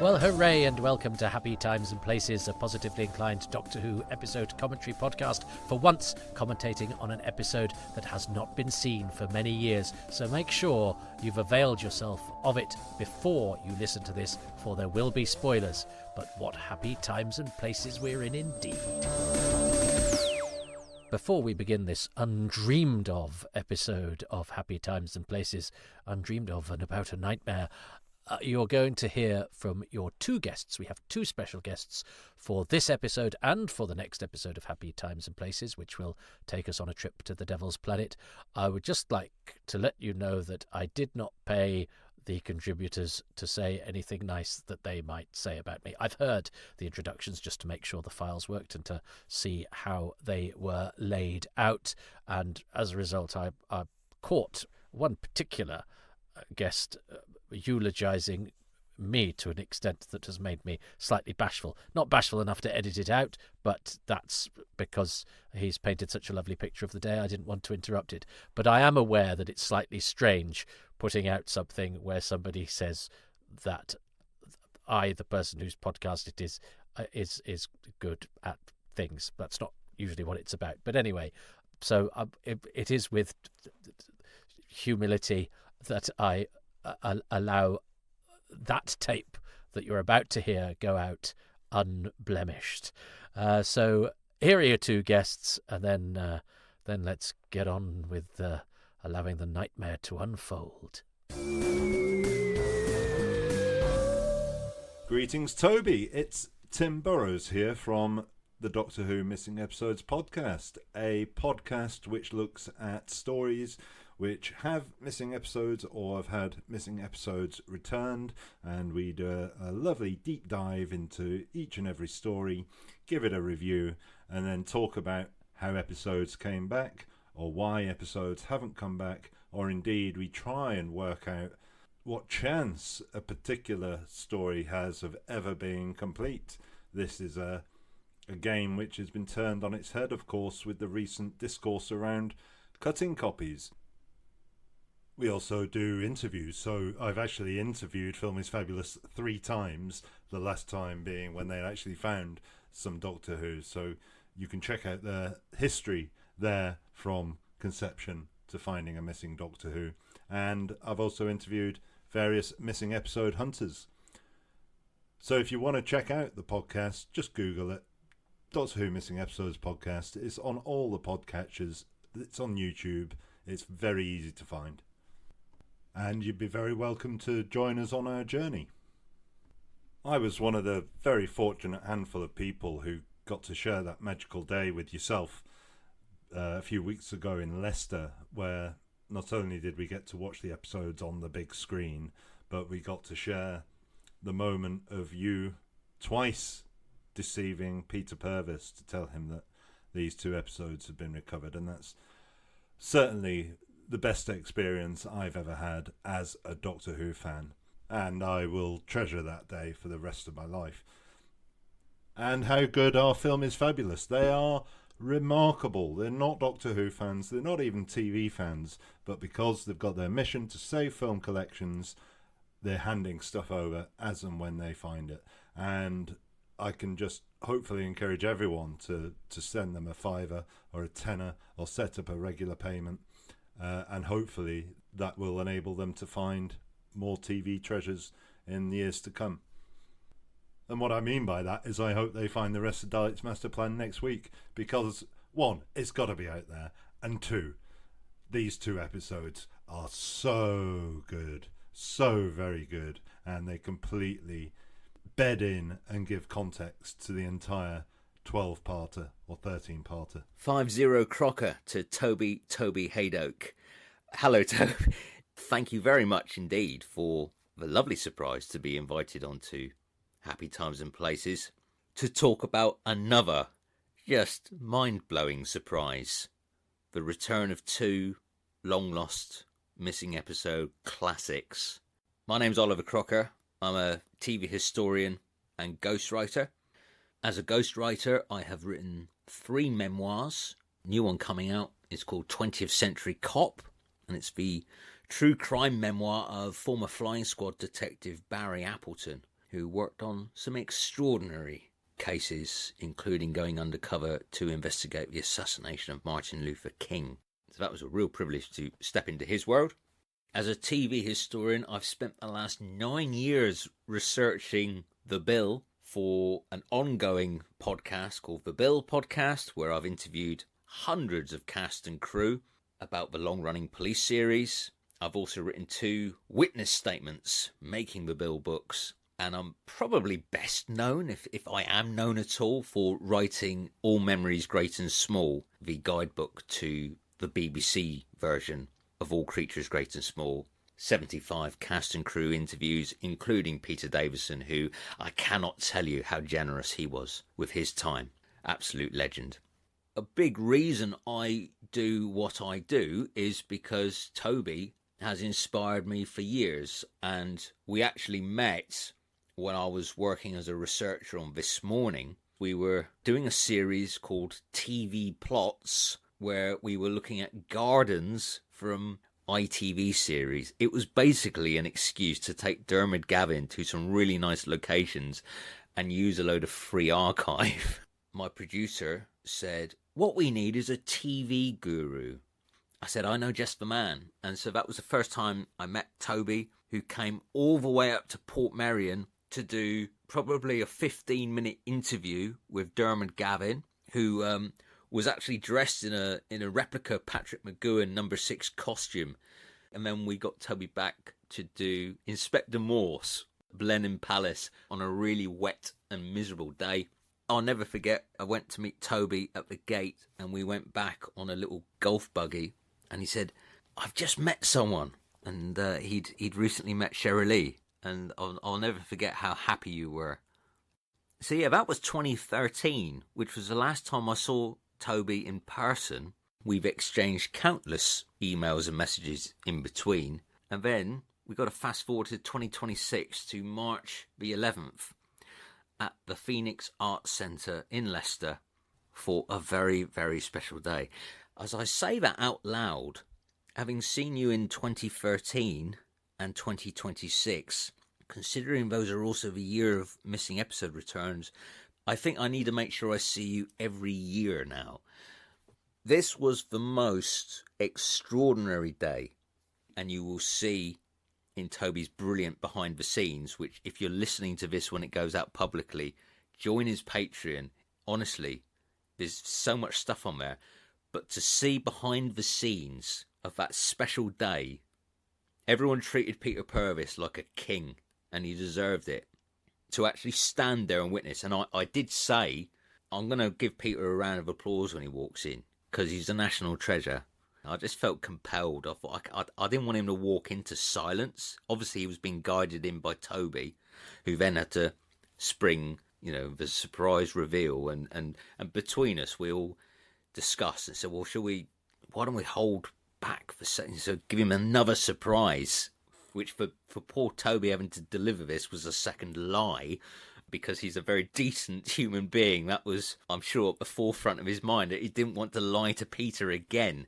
Well, hooray and welcome to Happy Times and Places, a positively inclined Doctor Who episode commentary podcast, for once commentating on an episode that has not been seen for many years. So make sure you've availed yourself of it before you listen to this, for there will be spoilers. But what happy times and places we're in indeed. Before we begin this undreamed of episode of Happy Times and Places, undreamed of and about a nightmare, you're going to hear from your two guests. We have two special guests for this episode and for the next episode of Happy Times and Places, which will take us on a trip to the Devil's Planet. I would just like to let you know that I did not pay the contributors to say anything nice that they might say about me. I've heard the introductions just to make sure the files worked and to see how they were laid out. And as a result, I caught one particular guest eulogizing me to an extent that has made me slightly bashful. Not bashful enough to edit it out, but that's because he's painted such a lovely picture of the day I didn't want to interrupt it. But I am aware that it's slightly strange putting out something where somebody says that I, the person whose podcast it is good at things. That's not usually what it's about. But anyway, so it is with humility that I allow that tape that you're about to hear go out unblemished. So here are your two guests, and then let's get on with allowing the nightmare to unfold. Greetings, Toby. It's Tim Burrows here from the Doctor Who Missing Episodes podcast, a podcast which looks at stories which have missing episodes or have had missing episodes returned, and we do a lovely deep dive into each and every story, give it a review, and then talk about how episodes came back or why episodes haven't come back, or indeed we try and work out what chance a particular story has of ever being complete. This is a game which has been turned on its head, of course, with the recent discourse around cutting copies. We also do interviews, so I've actually interviewed Film is Fabulous 3 times, the last time being when they actually found some Doctor Who. So you can check out the history there from conception to finding a missing Doctor Who. And I've also interviewed various missing episode hunters. So if you want to check out the podcast, just Google it. Doctor Who Missing Episodes podcast. It's on all the podcatchers. It's on YouTube. It's very easy to find. And you'd be very welcome to join us on our journey. I was one of the very fortunate handful of people who got to share that magical day with yourself a few weeks ago in Leicester, where not only did we get to watch the episodes on the big screen, but we got to share the moment of you twice deceiving Peter Purvis to tell him that these 2 episodes had been recovered. And that's certainly the best experience I've ever had as a Doctor Who fan, and I will treasure that day for the rest of my life. And how good our Film is Fabulous. They are remarkable. They're not Doctor Who fans, they're not even TV fans, but because they've got their mission to save film collections, they're handing stuff over as and when they find it. And I can just hopefully encourage everyone to send them a £5 or a £10 or set up a regular payment. And hopefully that will enable them to find more TV treasures in the years to come. And what I mean by that is I hope they find the rest of Dalek's Master Plan next week, because 1, it's got to be out there, and 2, these 2 episodes are so good, so very good, and they completely bed in and give context to the entire 12-parter or 13-parter. 5-0 Crocker to Toby Haydoke. Hello, Toby. Thank you very much indeed for the lovely surprise to be invited onto Happy Times and Places to talk about another just mind-blowing surprise. The return of 2 long-lost missing episode classics. My name's Oliver Crocker. I'm a TV historian and ghostwriter. As a ghostwriter, I have written 3 memoirs. New one coming out is called 20th Century Cop, and it's the true crime memoir of former Flying Squad detective Barry Appleton, who worked on some extraordinary cases, including going undercover to investigate the assassination of Martin Luther King. So that was a real privilege to step into his world. As a TV historian, I've spent the last 9 years researching The Bill for an ongoing podcast called The Bill Podcast, where I've interviewed hundreds of cast and crew about the long-running police series. I've also written 2 witness statements making the Bill books, and I'm probably best known, if I am known at all, for writing All Memories Great and Small, the guidebook to the BBC version of All Creatures Great and Small. 75 cast and crew interviews, including Peter Davison, who I cannot tell you how generous he was with his time. Absolute legend. A big reason I do what I do is because Toby has inspired me for years, and we actually met when I was working as a researcher on This Morning. We were doing a series called TV Plots, where we were looking at gardens from ITV series. It was basically an excuse to take Dermot Gavin to some really nice locations and use a load of free archive. My producer said, "What we need is a TV guru." I said, "I know just the man." And so that was the first time I met Toby, who came all the way up to Portmeirion to do probably a 15-minute interview with Dermot Gavin, who was actually dressed in a replica Patrick McGowan number 6 costume. And then we got Toby back to do Inspector Morse, Blenheim Palace, on a really wet and miserable day. I'll never forget, I went to meet Toby at the gate, and we went back on a little golf buggy, and he said, "I've just met someone." And he'd recently met Sherry Lee, and I'll never forget how happy you were. So yeah, that was 2013, which was the last time I saw Toby in person. We've exchanged countless emails and messages in between, and then we got to fast forward to 2026 to March the 11th at the Phoenix Arts Centre in Leicester for a very, very special day. As I say that out loud, having seen you in 2013 and 2026, considering those are also the year of missing episode returns, I think I need to make sure I see you every year now. This was the most extraordinary day, and you will see in Toby's brilliant behind the scenes, which if you're listening to this when it goes out publicly, join his Patreon. Honestly, there's so much stuff on there. But to see behind the scenes of that special day, everyone treated Peter Purvis like a king, and he deserved it. To actually stand there and witness, and I did say, I'm going to give Peter a round of applause when he walks in, because he's a national treasure. I just felt compelled. I thought I didn't want him to walk into silence. Obviously, he was being guided in by Toby, who then had to spring, the surprise reveal. And between us, we all discussed and said, well, why don't we hold back for a second? So give him another surprise, which for poor Toby having to deliver this was a second lie, because he's a very decent human being. That was, I'm sure, at the forefront of his mind, that he didn't want to lie to Peter again.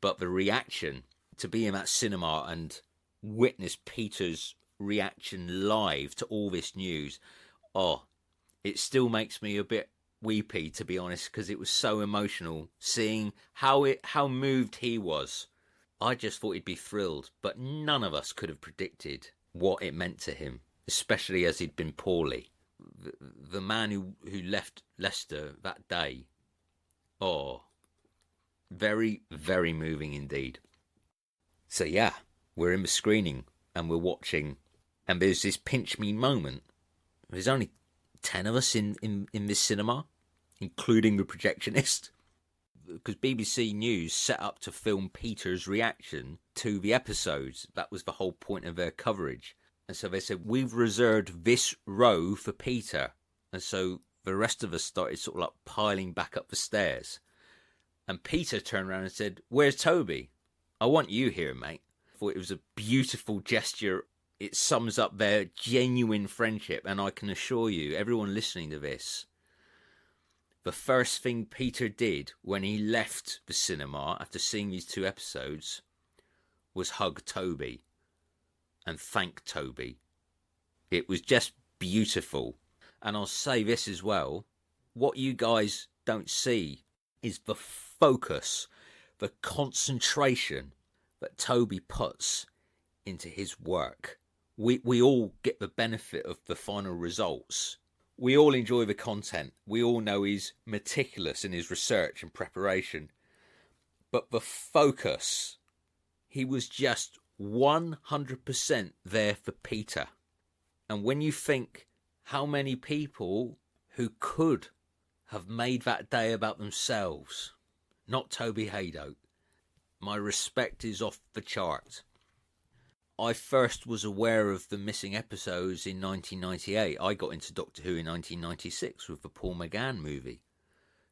But the reaction, to be in that cinema and witness Peter's reaction live to all this news, it still makes me a bit weepy, to be honest, because it was so emotional, seeing how moved he was. I just thought he'd be thrilled, but none of us could have predicted what it meant to him, especially as he'd been poorly. The man who left Leicester that day, very, very moving indeed. So yeah, we're in the screening and we're watching, and there's this pinch me moment. There's only 10 of us in this cinema, including the projectionist, because BBC News set up to film Peter's reaction to the episodes. That was the whole point of their coverage. And so they said, we've reserved this row for Peter. And so the rest of us started sort of like piling back up the stairs. And Peter turned around and said, where's Toby? I want you here, mate. I thought it was a beautiful gesture. It sums up their genuine friendship. And I can assure you, everyone listening to this, the first thing Peter did when he left the cinema after seeing these 2 episodes was hug Toby and thank Toby. It was just beautiful. And I'll say this as well. What you guys don't see is the focus, the concentration that Toby puts into his work. We all get the benefit of the final results. We all enjoy the content. We all know he's meticulous in his research and preparation. But the focus, he was just 100% there for Peter. And when you think how many people who could have made that day about themselves, not Toby Haydock, my respect is off the chart. I first was aware of the missing episodes in 1998. I got into Doctor Who in 1996 with the Paul McGann movie.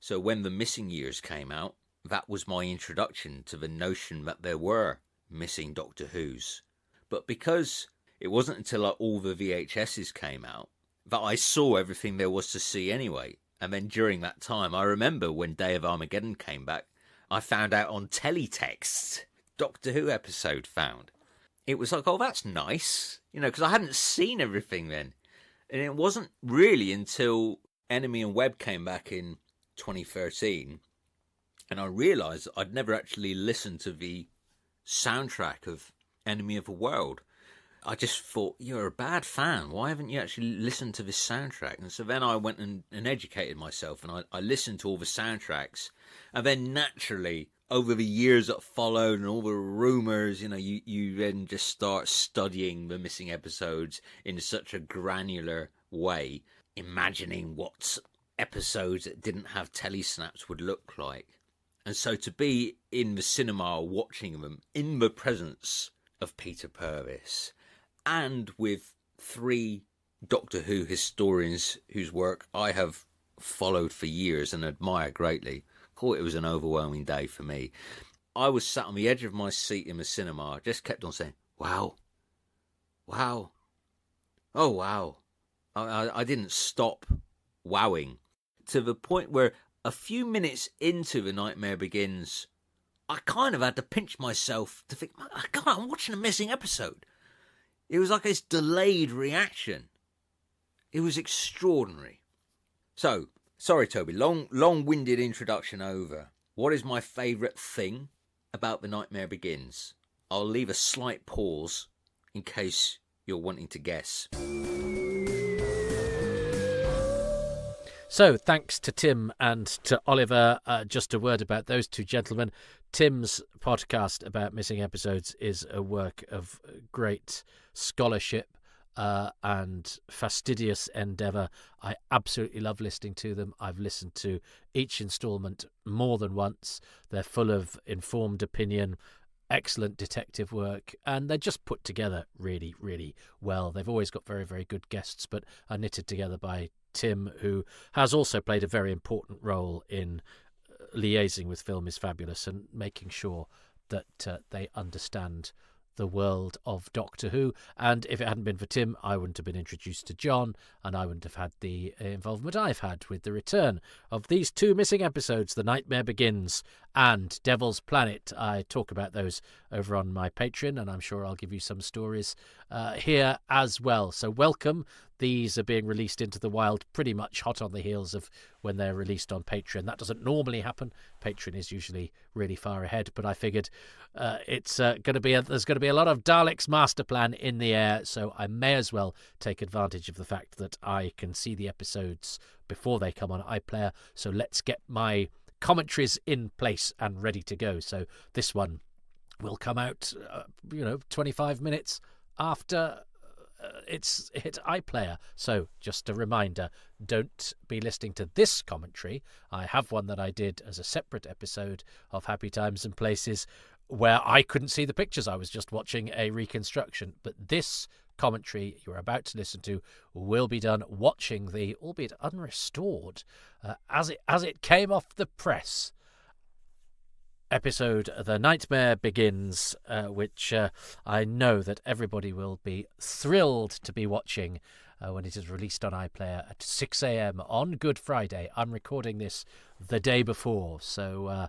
So when the missing years came out, that was my introduction to the notion that there were missing Doctor Whos. But because it wasn't until all the VHSs came out that I saw everything there was to see anyway. And then during that time, I remember when Day of Armageddon came back, I found out on teletext, Doctor Who episode found. It was like, oh, that's nice, because I hadn't seen everything then. And it wasn't really until Enemy and Web came back in 2013, and I realised I'd never actually listened to the soundtrack of Enemy of the World. I just thought, you're a bad fan. Why haven't you actually listened to this soundtrack? And so then I went and educated myself, and I listened to all the soundtracks. And then naturally, over the years that followed and all the rumours, you then just start studying the missing episodes in such a granular way, imagining what episodes that didn't have telesnaps would look like. And so to be in the cinema watching them in the presence of Peter Purves and with 3 Doctor Who historians whose work I have followed for years and admire greatly, it was an overwhelming day for me. I was sat on the edge of my seat in the cinema. I just kept on saying, wow, wow, oh wow. I didn't stop wowing to the point where a few minutes into The Nightmare Begins, I kind of had to pinch myself to think, God, I'm watching a missing episode. It was like this delayed reaction. It was extraordinary. So, sorry, Toby, long-winded introduction over. What is my favourite thing about The Nightmare Begins? I'll leave a slight pause in case you're wanting to guess. So, thanks to Tim and to Oliver. Just a word about those two gentlemen. Tim's podcast about missing episodes is a work of great scholarship and fastidious endeavour. I absolutely love listening to them. I've listened to each instalment more than once. They're full of informed opinion, excellent detective work, and they're just put together really, really well. They've always got very, very good guests, but are knitted together by Tim, who has also played a very important role in liaising with Film is Fabulous and making sure that they understand the world of Doctor Who. And if it hadn't been for Tim, I wouldn't have been introduced to John, and I wouldn't have had the involvement I've had with the return of these 2 missing episodes, The Nightmare Begins and Devil's Planet. I talk about those over on my Patreon, and I'm sure I'll give you some stories here as well. So welcome. These are being released into the wild pretty much hot on the heels of when they're released on Patreon. That doesn't normally happen. Patreon is usually really far ahead, but I figured it's there's going to be a lot of Daleks master plan in the air, so I may as well take advantage of the fact that I can see the episodes before they come on iPlayer. So let's get my commentaries in place and ready to go. So this one will come out 25 minutes after it's hit iPlayer. So just a reminder, don't be listening to this commentary. I have one that I did as a separate episode of Happy Times and Places where I couldn't see the pictures. I was just watching a reconstruction. But this commentary you're about to listen to will be done watching the, albeit unrestored, as it came off the press, episode The Nightmare Begins, which I know that everybody will be thrilled to be watching when it is released on iPlayer at 6 a.m. on Good Friday. I'm recording this the day before, so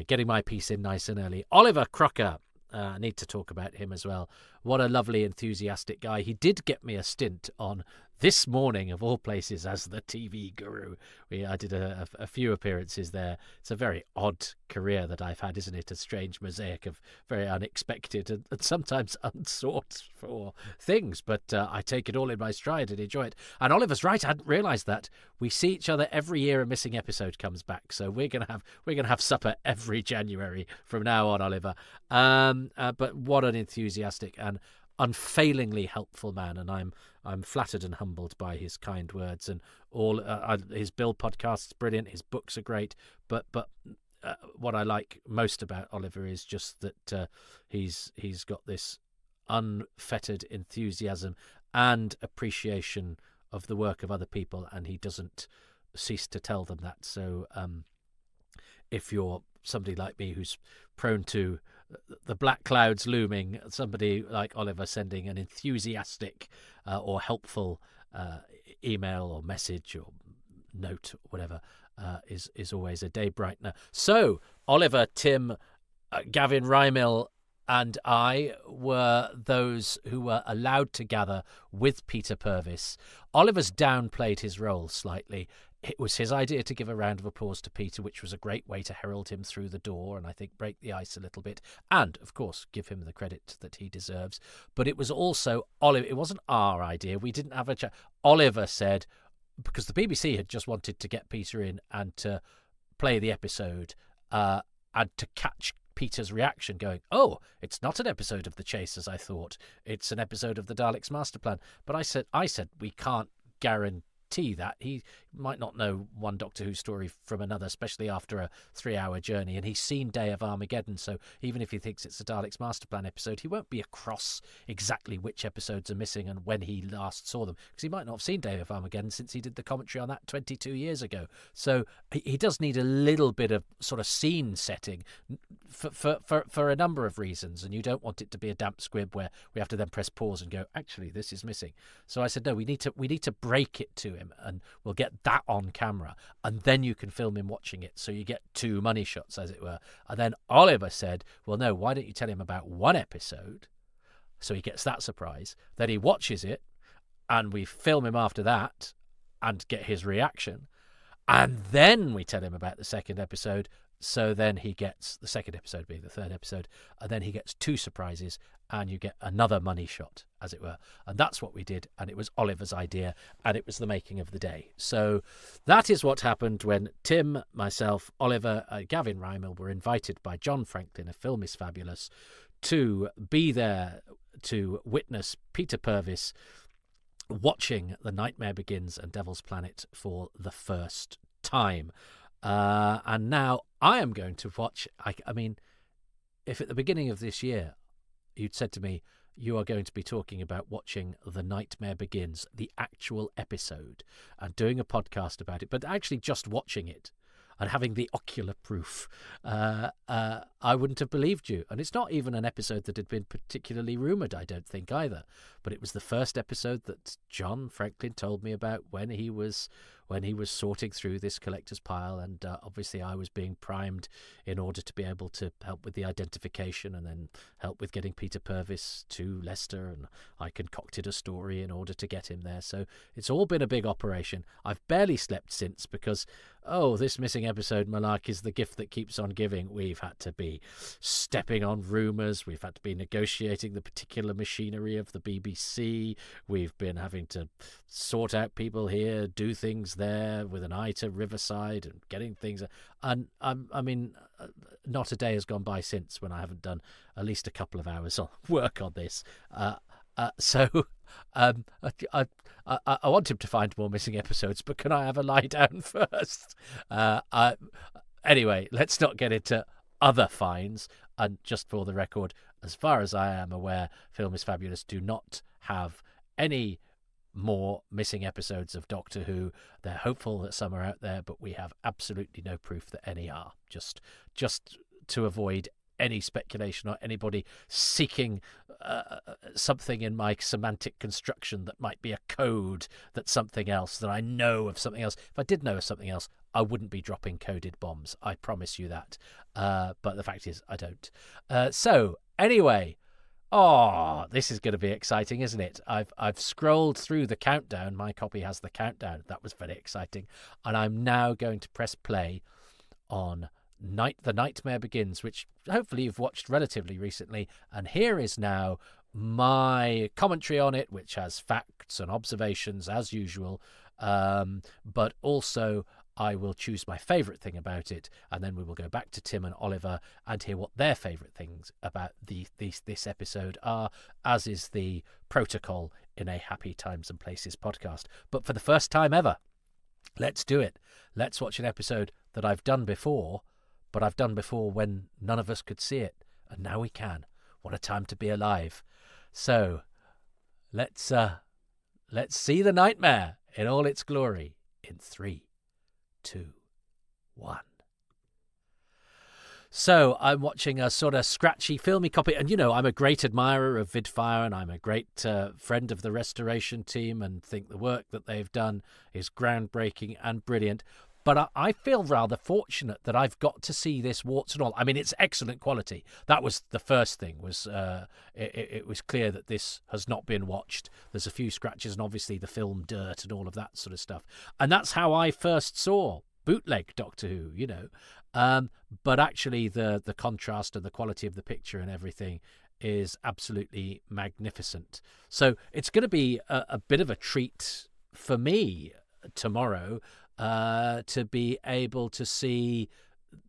getting my piece in nice and early. Oliver Crocker, I need to talk about him as well. What a lovely, enthusiastic guy. He did get me a stint on this morning, of all places, as the TV guru. I did a few appearances there. It's a very odd career that I've had, isn't it? A strange mosaic of very unexpected and sometimes unsought for things. But I take it all in my stride and enjoy it. And Oliver's right. I hadn't realised that. We see each other every year a missing episode comes back. So we're gonna have supper every January from now on, Oliver. But what an enthusiastic and unfailingly helpful man, and I'm flattered and humbled by his kind words. And all his Bill podcast's brilliant, his books are great, but what I like most about Oliver is just that he's got this unfettered enthusiasm and appreciation of the work of other people, and he doesn't cease to tell them that. So if you're somebody like me who's prone to the black clouds looming, somebody like Oliver sending an enthusiastic or helpful email or message or note or whatever is always a day brightener. So Oliver, Tim, Gavin Rymil and I were those who were allowed to gather with Peter Purvis. Oliver's downplayed his role slightly. It was his idea to give a round of applause to Peter, which was a great way to herald him through the door and I think break the ice a little bit and, of course, give him the credit that he deserves. But it was also Oliver. It wasn't our idea. We didn't have a chat. Oliver said, because the BBC had just wanted to get Peter in and to play the episode and to catch Peter's reaction going, oh, it's not an episode of The Chase as I thought. It's an episode of the Daleks Master Plan. But I said we can't guarantee that. He might not know one Doctor Who story from another, especially after a 3-hour journey, and he's seen Day of Armageddon, so even if he thinks it's a Daleks Master Plan episode, he won't be across exactly which episodes are missing and when he last saw them, because he might not have seen Day of Armageddon since he did the commentary on that 22 years ago. So he does need a little bit of sort of scene setting for a number of reasons, and you don't want it to be a damp squib where we have to then press pause and go, actually, this is missing. So I said, no, we need to break it to him, and we'll get that on camera, and then you can film him watching it, so you get 2 money shots, as it were. And then Oliver said, well, no, why don't you tell him about one episode, so he gets that surprise, then he watches it, and we film him after that and get his reaction, and then we tell him about the second episode, so then he gets the second episode being the third episode, and then he gets 2 surprises, and you get another money shot, as it were. And that's what we did, and it was Oliver's idea, and it was the making of the day. So that is what happened when Tim, myself, Oliver, Gavin Rymil were invited by John Franklin of Film is Fabulous to be there to witness Peter Purvis watching The Nightmare Begins and Devil's Planet for the first time. And now I am going to watch, I mean, if at the beginning of this year you'd said to me, you are going to be talking about watching The Nightmare Begins, the actual episode, and doing a podcast about it, but actually just watching it and having the ocular proof, I wouldn't have believed you. And it's not even an episode that had been particularly rumoured, I don't think, either. But it was the first episode that John Franklin told me about when he was sorting through this collector's pile, and obviously I was being primed in order to be able to help with the identification and then help with getting Peter Purvis to Leicester, and I concocted a story in order to get him there. So it's all been a big operation. I've barely slept since because, this missing episode, Malak, is the gift that keeps on giving. We've had to be stepping on rumours. We've had to be negotiating the particular machinery of the BBC. We've been having to sort out people here, do things there with an eye to Riverside and getting things. And I mean, not a day has gone by since when I haven't done at least a couple of hours of work on this. So I want him to find more missing episodes, but can I have a lie down first? Anyway, let's not get into other fines. And just for the record, as far as I am aware, Film is Fabulous do not have any more missing episodes of Doctor Who. They're hopeful that some are out there, but we have absolutely no proof that any are. Just to avoid any speculation or anybody seeking something in my semantic construction that might be a code that something else, that I know of something else. If I did know of something else, I wouldn't be dropping coded bombs. I promise you that. But the fact is, I don't. So anyway, Oh, this is going to be exciting, isn't it? I've scrolled through the countdown. My copy has the countdown. That was very exciting. And I'm now going to press play on The Nightmare Begins, which hopefully you've watched relatively recently. And here is now my commentary on it, which has facts and observations as usual, but also I will choose my favourite thing about it, and then we will go back to Tim and Oliver and hear what their favourite things about this episode are, as is the protocol in a Happy Times and Places podcast. But for the first time ever, let's do it. Let's watch an episode that I've done before, but I've done before when none of us could see it, and now we can. What a time to be alive. So, let's see The Nightmare in all its glory in 3, 2, 1. So I'm watching a sort of scratchy, filmy copy. And, you know, I'm a great admirer of Vidfire, and I'm a great friend of the restoration team, and think the work that they've done is groundbreaking and brilliant. But I feel rather fortunate that I've got to see this warts and all. I mean, it's excellent quality. That was the first thing. It was clear that this has not been watched. There's a few scratches, and obviously the film dirt and all of that sort of stuff. And that's how I first saw bootleg Doctor Who, you know. But actually the contrast and the quality of the picture and everything is absolutely magnificent. So it's going to be a bit of a treat for me tomorrow to be able to see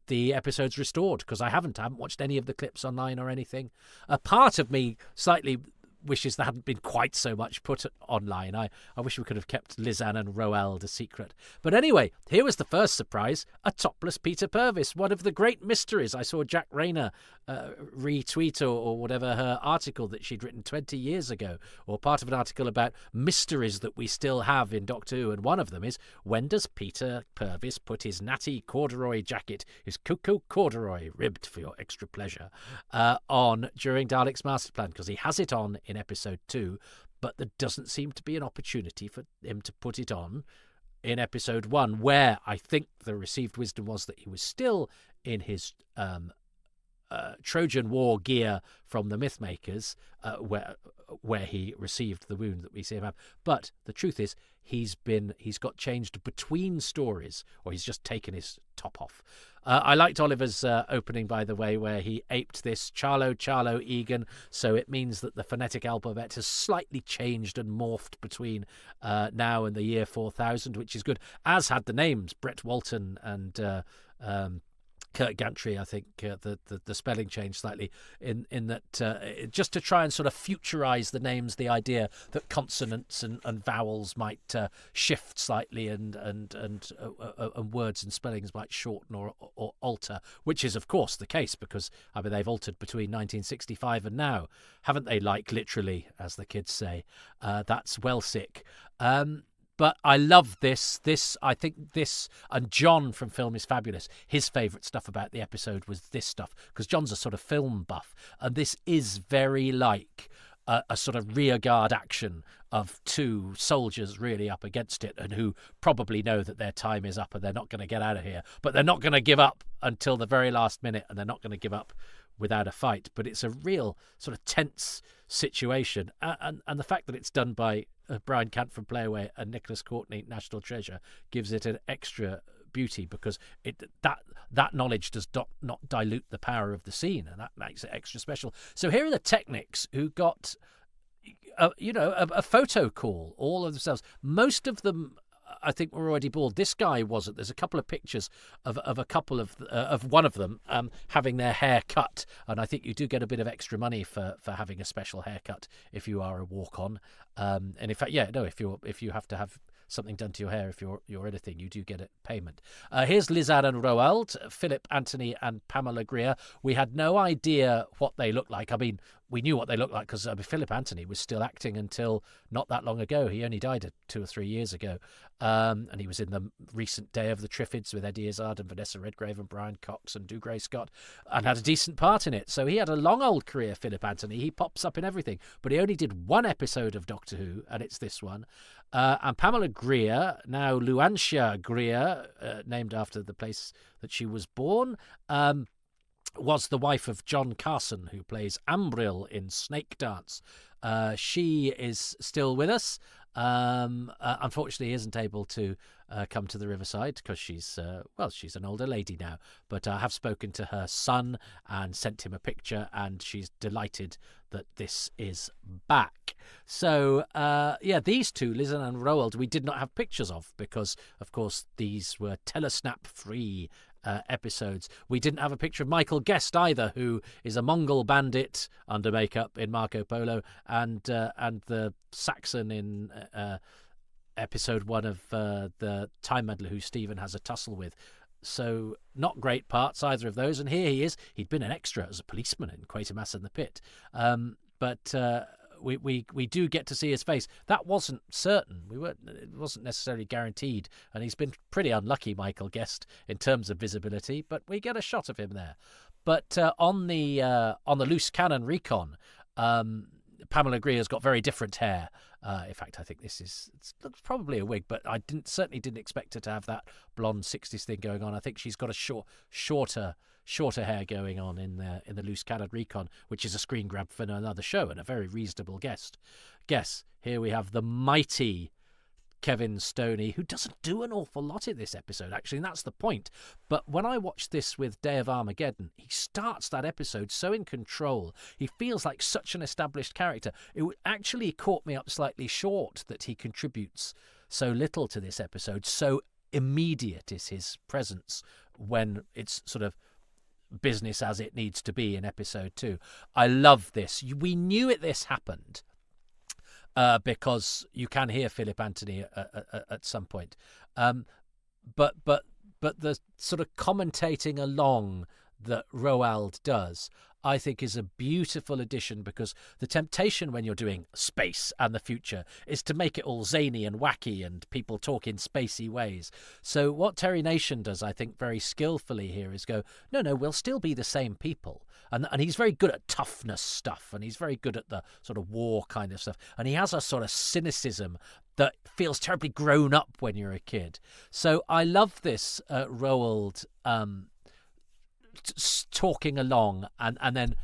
the episodes restored, because I haven't watched any of the clips online or anything. A part of me slightly wishes there hadn't been quite so much put online. I wish we could have kept Lizanne and Roald a secret. But anyway, here was the first surprise: a topless Peter Purvis, one of the great mysteries. I saw Jack Rayner retweet or whatever her article that she'd written 20 years ago, or part of an article about mysteries that we still have in Doctor Who, and one of them is, when does Peter Purvis put his natty corduroy jacket, his cocoa corduroy, ribbed for your extra pleasure, on during Dalek's Master Plan? Because he has it on in episode 2, but there doesn't seem to be an opportunity for him to put it on in episode 1, where I think the received wisdom was that he was still in his Trojan War gear from the Mythmakers, where he received the wound that we see him have. But the truth is, he's got changed between stories, or he's just taken his top off. I liked Oliver's opening, by the way, where he aped this Charlo Egan, so it means that the phonetic alphabet has slightly changed and morphed between now and the year 4000, which is good, as had the names Brett Walton and Kurt Gantry. I think the spelling changed slightly in that just to try and sort of futurize the names, the idea that consonants and vowels might shift slightly and words and spellings might shorten or alter, which is of course the case, because I mean they've altered between 1965 and now, haven't they? Like literally, as the kids say. That's well sick. But I love this. I think this, and John from Film is Fabulous, his favourite stuff about the episode was this stuff, because John's a sort of film buff, and this is very like a sort of rearguard action of two soldiers really up against it, and who probably know that their time is up and they're not going to get out of here, but they're not going to give up until the very last minute, and they're not going to give up without a fight. But it's a real sort of tense situation, and the fact that it's done by Brian Cant from Playaway and Nicholas Courtney, National Treasure, gives it an extra beauty, because that knowledge does not dilute the power of the scene, and that makes it extra special. So here are the Technics, who got a photo call all of themselves. Most of them, I think, were already bald. This guy wasn't. There's a couple of pictures of a couple of one of them having their hair cut, and I think you do get a bit of extra money for having a special haircut if you are a walk-on. And in fact, if you have to have something done to your hair, if you're anything, you do get a payment. Here's Lizanne and Roald, Philip Anthony and Pamela Greer. We had no idea what they looked like. I mean, we knew what they looked like because Philip Anthony was still acting until not that long ago. He only died 2 or 3 years ago. And he was in the recent Day of the Triffids with Eddie Izzard and Vanessa Redgrave and Brian Cox and Dougray Scott, and had a decent part in it. So he had a long old career, Philip Anthony. He pops up in everything, but he only did one episode of Doctor Who, and it's this one. And Pamela Greer, now Luantia Greer, named after the place that she was born, was the wife of John Carson, who plays Ambril in Snake Dance. She is still with us. Unfortunately, isn't able to come to the Riverside because she's an older lady now. But I have spoken to her son and sent him a picture, and she's delighted that this is back. So, these two, Liz and Roald, we did not have pictures of because, of course, these were Telesnap-free episodes. We didn't have a picture of Michael Guest either, who is a Mongol bandit under makeup in Marco Polo, and the Saxon in episode 1 of the Time Meddler, who Stephen has a tussle with. So not great parts, either of those. And here he is. He'd been an extra as a policeman in Quatermass and the Pit. But we do get to see his face. That wasn't certain. It wasn't necessarily guaranteed. And he's been pretty unlucky, Michael Guest, in terms of visibility. But we get a shot of him there. But on the loose cannon recon, Pamela Greer's got very different hair. In fact, I think it's probably a wig, but I certainly didn't expect her to have that blonde 60s thing going on. I think she's got a shorter hair going on in the loose cannon recon, which is a screen grab for another show and a very reasonable guess. Here we have the mighty Kevin Stoney, who doesn't do an awful lot in this episode, actually, and that's the point. But when I watched this with Day of Armageddon, he starts that episode so in control. He feels like such an established character. It actually caught me up slightly short that he contributes so little to this episode. So immediate is his presence when it's sort of business as it needs to be in episode 2. I love this. We knew this happened. Because you can hear Philip Anthony at some point, but the sort of commentating along that Roald does, I think, is a beautiful addition, because the temptation when you're doing space and the future is to make it all zany and wacky and people talk in spacey ways. So what Terry Nation does, I think, very skillfully here is go, no, we'll still be the same people. And he's very good at toughness stuff, and he's very good at the sort of war kind of stuff. And he has a sort of cynicism that feels terribly grown up when you're a kid. So I love this Roald talking along and then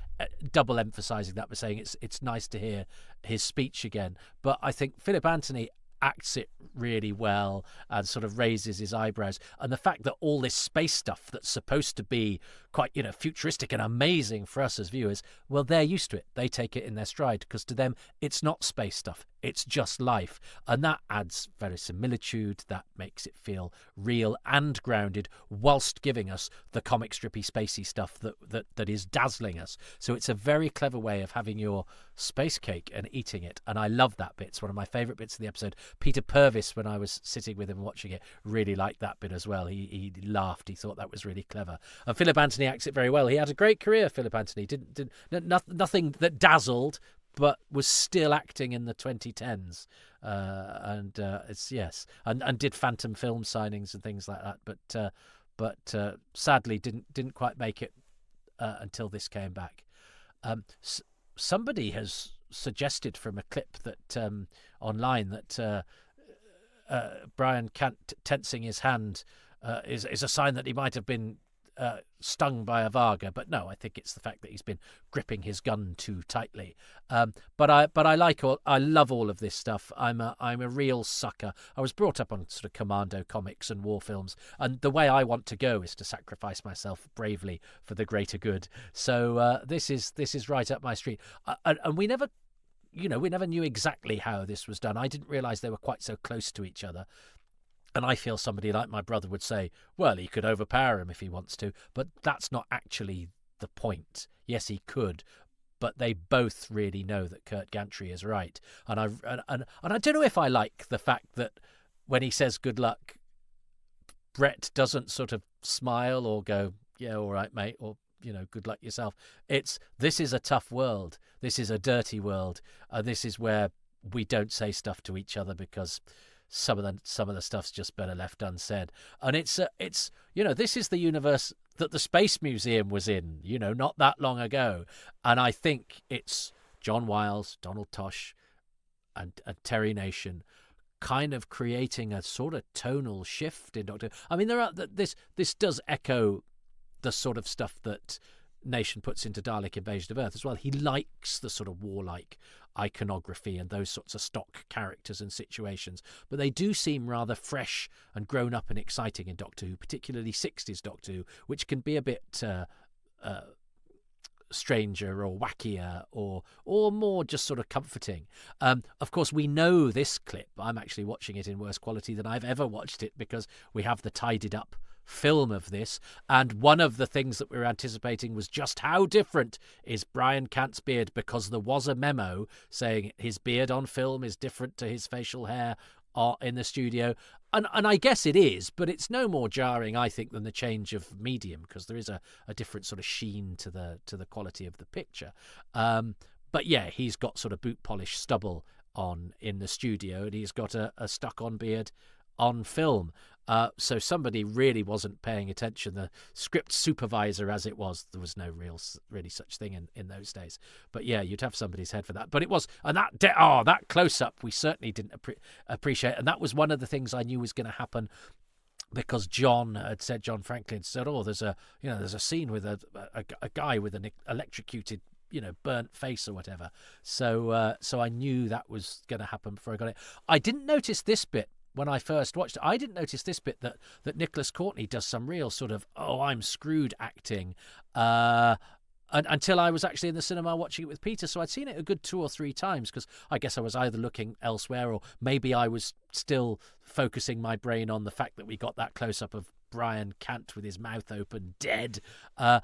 double emphasizing that by saying it's nice to hear his speech again. But I think Philip Anthony acts it really well and sort of raises his eyebrows. And the fact that all this space stuff that's supposed to be quite, futuristic and amazing for us as viewers, well, they're used to it. They take it in their stride, because to them, it's not space stuff. It's just life. And that adds verisimilitude. That makes it feel real and grounded, whilst giving us the comic strippy, spacey stuff that is dazzling us. So it's a very clever way of having your space cake and eating it. And I love that bit. It's one of my favourite bits of the episode. Peter Purvis, when I was sitting with him watching it, really liked that bit as well. He laughed. He thought that was really clever. And Philip Anthony acts it very well. He had a great career, Philip Anthony. Nothing that dazzled, but was still acting in the 2010s, and did phantom film signings and things like that. But sadly didn't quite make it until this came back. Somebody has suggested from a clip that online that Brian tensing his hand is a sign that he might have been stung by a Varga, but no, I think it's the fact that he's been gripping his gun too tightly. But I love all of this stuff. I'm a real sucker. I was brought up on sort of commando comics and war films, and the way I want to go is to sacrifice myself bravely for the greater good. So this is right up my street. And we never knew exactly how this was done. I didn't realise they were quite so close to each other. And I feel somebody like my brother would say, well, he could overpower him if he wants to, but that's not actually the point. Yes, he could, but they both really know that Kurt Gantry is right. And I don't know if I like the fact that when he says good luck, Brett doesn't sort of smile or go, yeah, all right, mate, or good luck yourself. This is a tough world. This is a dirty world. This is where we don't say stuff to each other because some of the stuff's just better left unsaid. And it's this is the universe that the Space Museum was in, not that long ago. And I think it's John Wiles, Donald Tosh, and Terry Nation kind of creating a sort of tonal shift in Doctor. I mean, this does echo the sort of stuff that nation puts into Dalek Invasion of Earth as well. He likes the sort of warlike iconography and those sorts of stock characters and situations, but they do seem rather fresh and grown up and exciting in Doctor Who, particularly 60s Doctor Who, which can be a bit stranger or wackier or more just sort of comforting. Of course, we know this clip. I'm actually watching it in worse quality than I've ever watched it because we have the tidied up film of this, and one of the things that we were anticipating was just how different is Brian Cant's beard, because there was a memo saying his beard on film is different to his facial hair in the studio, and I guess it is, but it's no more jarring, I think, than the change of medium, because there is a different sort of sheen to the quality of the picture. But yeah, he's got sort of boot polish stubble on in the studio, and he's got a stuck-on beard on film. So somebody really wasn't paying attention. The script supervisor, as it was, there was no really such thing in those days. But yeah, you'd have somebody's head for that. But it was, and that close-up we certainly didn't appreciate. And that was one of the things I knew was going to happen, because John Franklin said, there's a scene with a guy with an electrocuted, burnt face or whatever. So I knew that was going to happen before I got it. I didn't notice this bit when I first watched it. I didn't notice this bit that Nicholas Courtney does some real sort of I'm screwed acting until I was actually in the cinema watching it with Peter. So I'd seen it a good 2 or 3 times, because I guess I was either looking elsewhere, or maybe I was still focusing my brain on the fact that we got that close-up of Brian Cant with his mouth open, dead, that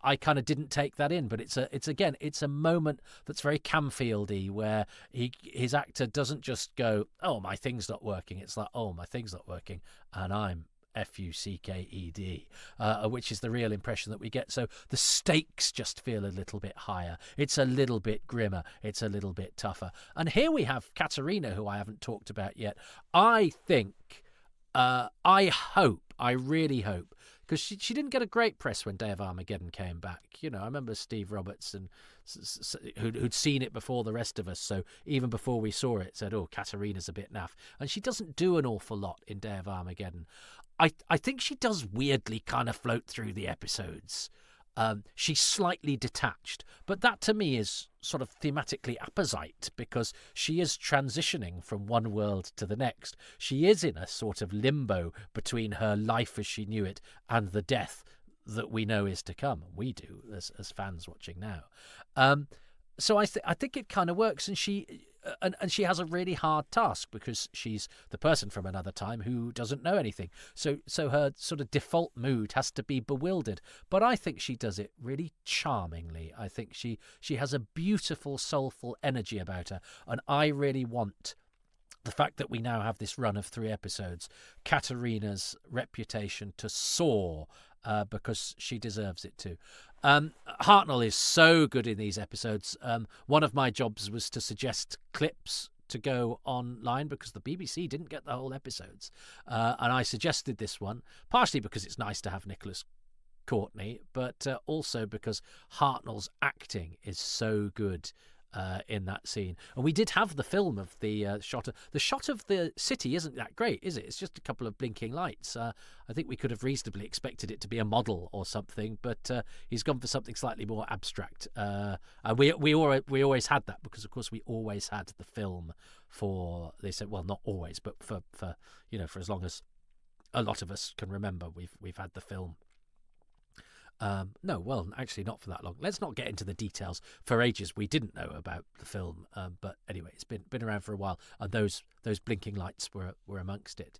I kind of didn't take that in. But it's a moment that's very Camfield-y, where his actor doesn't just go, my thing's not working. It's like, my thing's not working, and I'm Fucked, which is the real impression that we get. So the stakes just feel a little bit higher. It's a little bit grimmer. It's a little bit tougher. And here we have Katerina, who I haven't talked about yet. I think, I really hope, because she didn't get a great press when Day of Armageddon came back. I remember Steve Roberts, and who'd seen it before the rest of us, so even before we saw it, said, Katerina's a bit naff. And she doesn't do an awful lot in Day of Armageddon. I think she does weirdly kind of float through the episodes. She's slightly detached, but that to me is sort of thematically apposite, because she is transitioning from one world to the next. She is in a sort of limbo between her life as she knew it and the death that we know is to come. We do as fans watching now. So I think it kind of works, and she has a really hard task, because she's the person from another time who doesn't know anything. So her sort of default mood has to be bewildered. But I think she does it really charmingly. I think she has a beautiful, soulful energy about her, and I really want the fact that we now have this run of 3 episodes, Katerina's reputation to soar, because she deserves it too. Hartnell is so good in these episodes. One of my jobs was to suggest clips to go online, because the BBC didn't get the whole episodes. And I suggested this one, partially because it's nice to have Nicholas Courtney, but also because Hartnell's acting is so good in that scene. And we did have the film of the shot of the city isn't that great, is it? It's just a couple of blinking lights. I think we could have reasonably expected it to be a model or something, but he's gone for something slightly more abstract. And we always had that, because of course we always had the film for, they said, well, not always, but for as long as a lot of us can remember, we've had the film. No, well, actually not for that long. Let's not get into the details. For ages we didn't know about the film, but anyway, it's been around for a while, and those blinking lights were amongst it.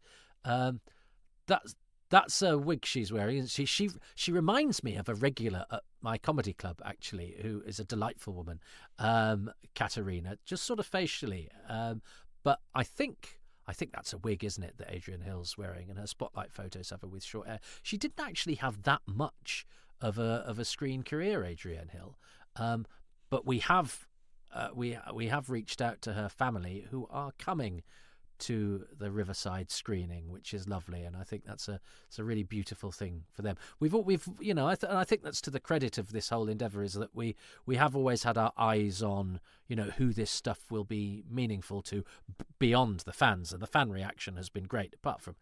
That's a wig she's wearing. She reminds me of a regular at my comedy club, actually, who is a delightful woman, Katerina, just sort of facially. But I think that's a wig, isn't it, that Adrian Hill's wearing, and her spotlight photos of her with short hair. She didn't actually have that much of a screen career, Adrian Hill, but we have reached out to her family, who are coming to the Riverside screening, which is lovely, and I think it's a really beautiful thing for them. And I think that's to the credit of this whole endeavour, is that we have always had our eyes on who this stuff will be meaningful to beyond the fans. And the fan reaction has been great, apart from,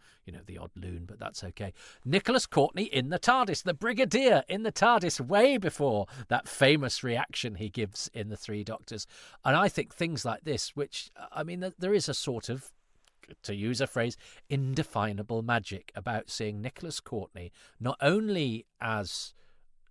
the odd loon, but that's okay. Nicholas Courtney in the TARDIS, the Brigadier in the TARDIS, way before that famous reaction he gives in The Three Doctors. And I think things like this, which, there is a sort of, to use a phrase, indefinable magic about seeing Nicholas Courtney not only as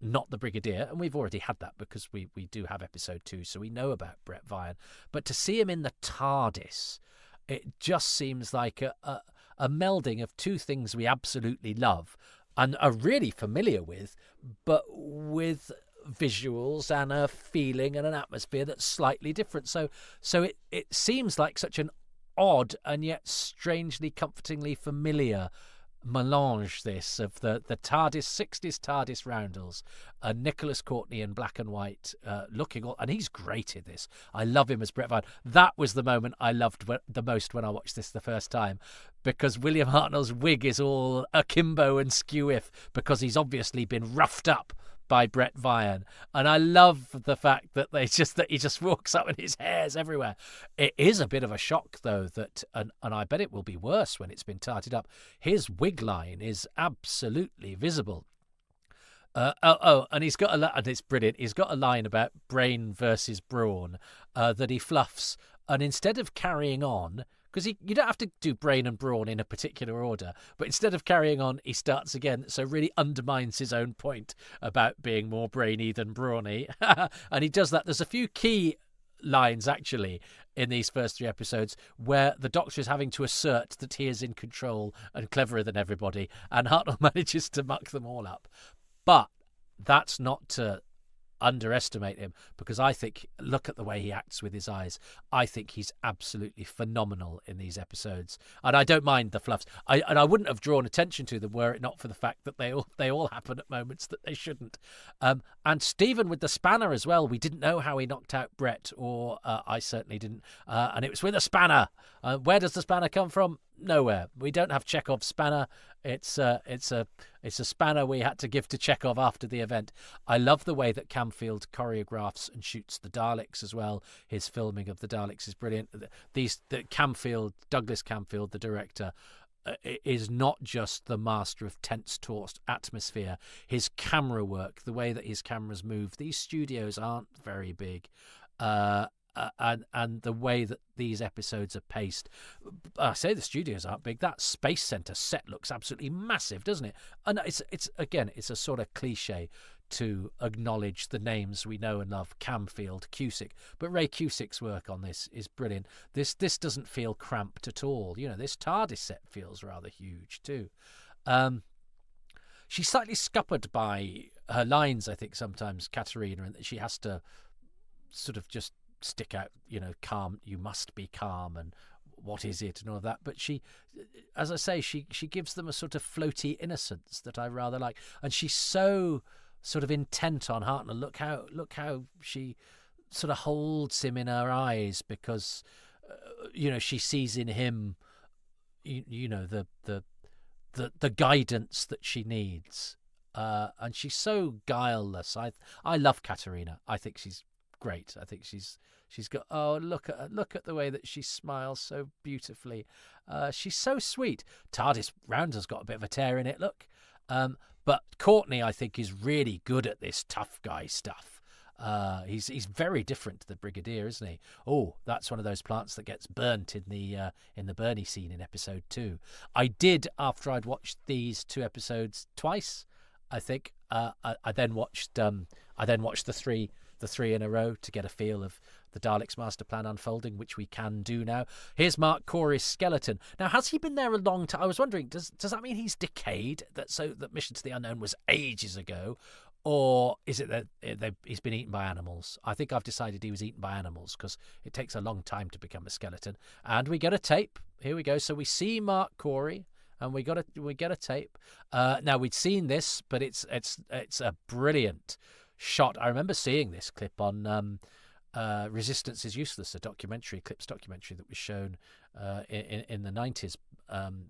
not the Brigadier, and we've already had that because we do have episode 2, so we know about Brett Vian, but to see him in the TARDIS, it just seems like a melding of two things we absolutely love and are really familiar with, but with visuals and a feeling and an atmosphere that's slightly different. So it seems like such an odd and yet strangely comfortingly familiar melange, this, of the TARDIS, 60s TARDIS roundels, Nicholas Courtney in black and white, looking all, and he's great in this. I love him as Brett Vine. That was the moment I loved the most when I watched this the first time, because William Hartnell's wig is all akimbo and skew-if because he's obviously been roughed up by Brett Vian, and I love the fact that he just walks up and his hair's everywhere. It is a bit of a shock though that, and I bet it will be worse when it's been tarted up, his wig line is absolutely visible. And he's got and it's brilliant. He's got a line about brain versus brawn that he fluffs, and instead of carrying on, because you don't have to do brain and brawn in a particular order, but instead of carrying on, he starts again, so really undermines his own point about being more brainy than brawny. And he does that. There's a few key lines, actually, in these first 3 episodes where the Doctor is having to assert that he is in control and cleverer than everybody, and Hartnell manages to muck them all up. But that's not to underestimate him, because I think, look at the way he acts with his eyes. I think he's absolutely phenomenal in these episodes, and I don't mind the fluffs. I wouldn't have drawn attention to them were it not for the fact that they all happen at moments that they shouldn't. And Stephen with the spanner as well. We didn't know how he knocked out Brett, or I certainly didn't. And it was with a spanner. Where does the spanner come from? Nowhere. We don't have Chekhov's spanner. It's a spanner we had to give to Chekhov after the event. I love the way that Camfield choreographs and shoots the Daleks as well. His filming of the Daleks is brilliant. Douglas Camfield, the director, is not just the master of tense, taut atmosphere. His camera work, the way that his cameras move. These studios aren't very big. And the way that these episodes are paced. I say the studios aren't big. That Space Center set looks absolutely massive, doesn't it? And it's a sort of cliche to acknowledge the names we know and love: Camfield, Cusick. But Ray Cusick's work on this is brilliant. This doesn't feel cramped at all. This TARDIS set feels rather huge too. She's slightly scuppered by her lines, I think, sometimes, Katerina, and that she has to sort of just stick out, calm, you must be calm, and what is it, and all of that. But she, as I say, she gives them a sort of floaty innocence that I rather like. And she's so sort of intent on Hartnell. Look how she sort of holds him in her eyes, because she sees in him the guidance that she needs, and she's so guileless. I love Katerina. I think she's great. I think she's got, look at the way that she smiles so beautifully. She's so sweet. TARDIS Rounder's got a bit of a tear in it, look. But Courtney, I think, is really good at this tough guy stuff. He's very different to the Brigadier, isn't he? Oh, that's one of those plants that gets burnt in the Bernie scene in episode 2. I did, after I'd watched these 2 episodes twice, I think. I then watched the three in a row to get a feel of the Daleks' master plan unfolding, which we can do now. Here's Mark Corey's skeleton. Now, has he been there a long time? I was wondering, does that mean he's decayed? That Mission to the Unknown was ages ago, or is it that he's been eaten by animals? I think I've decided he was eaten by animals, because it takes a long time to become a skeleton. And we get a tape. Here we go. So we see Mark Corey, and we get a tape. Now, we'd seen this, but it's a brilliant shot. I remember seeing this clip on Resistance is Useless, a Clips documentary that was shown in the 90s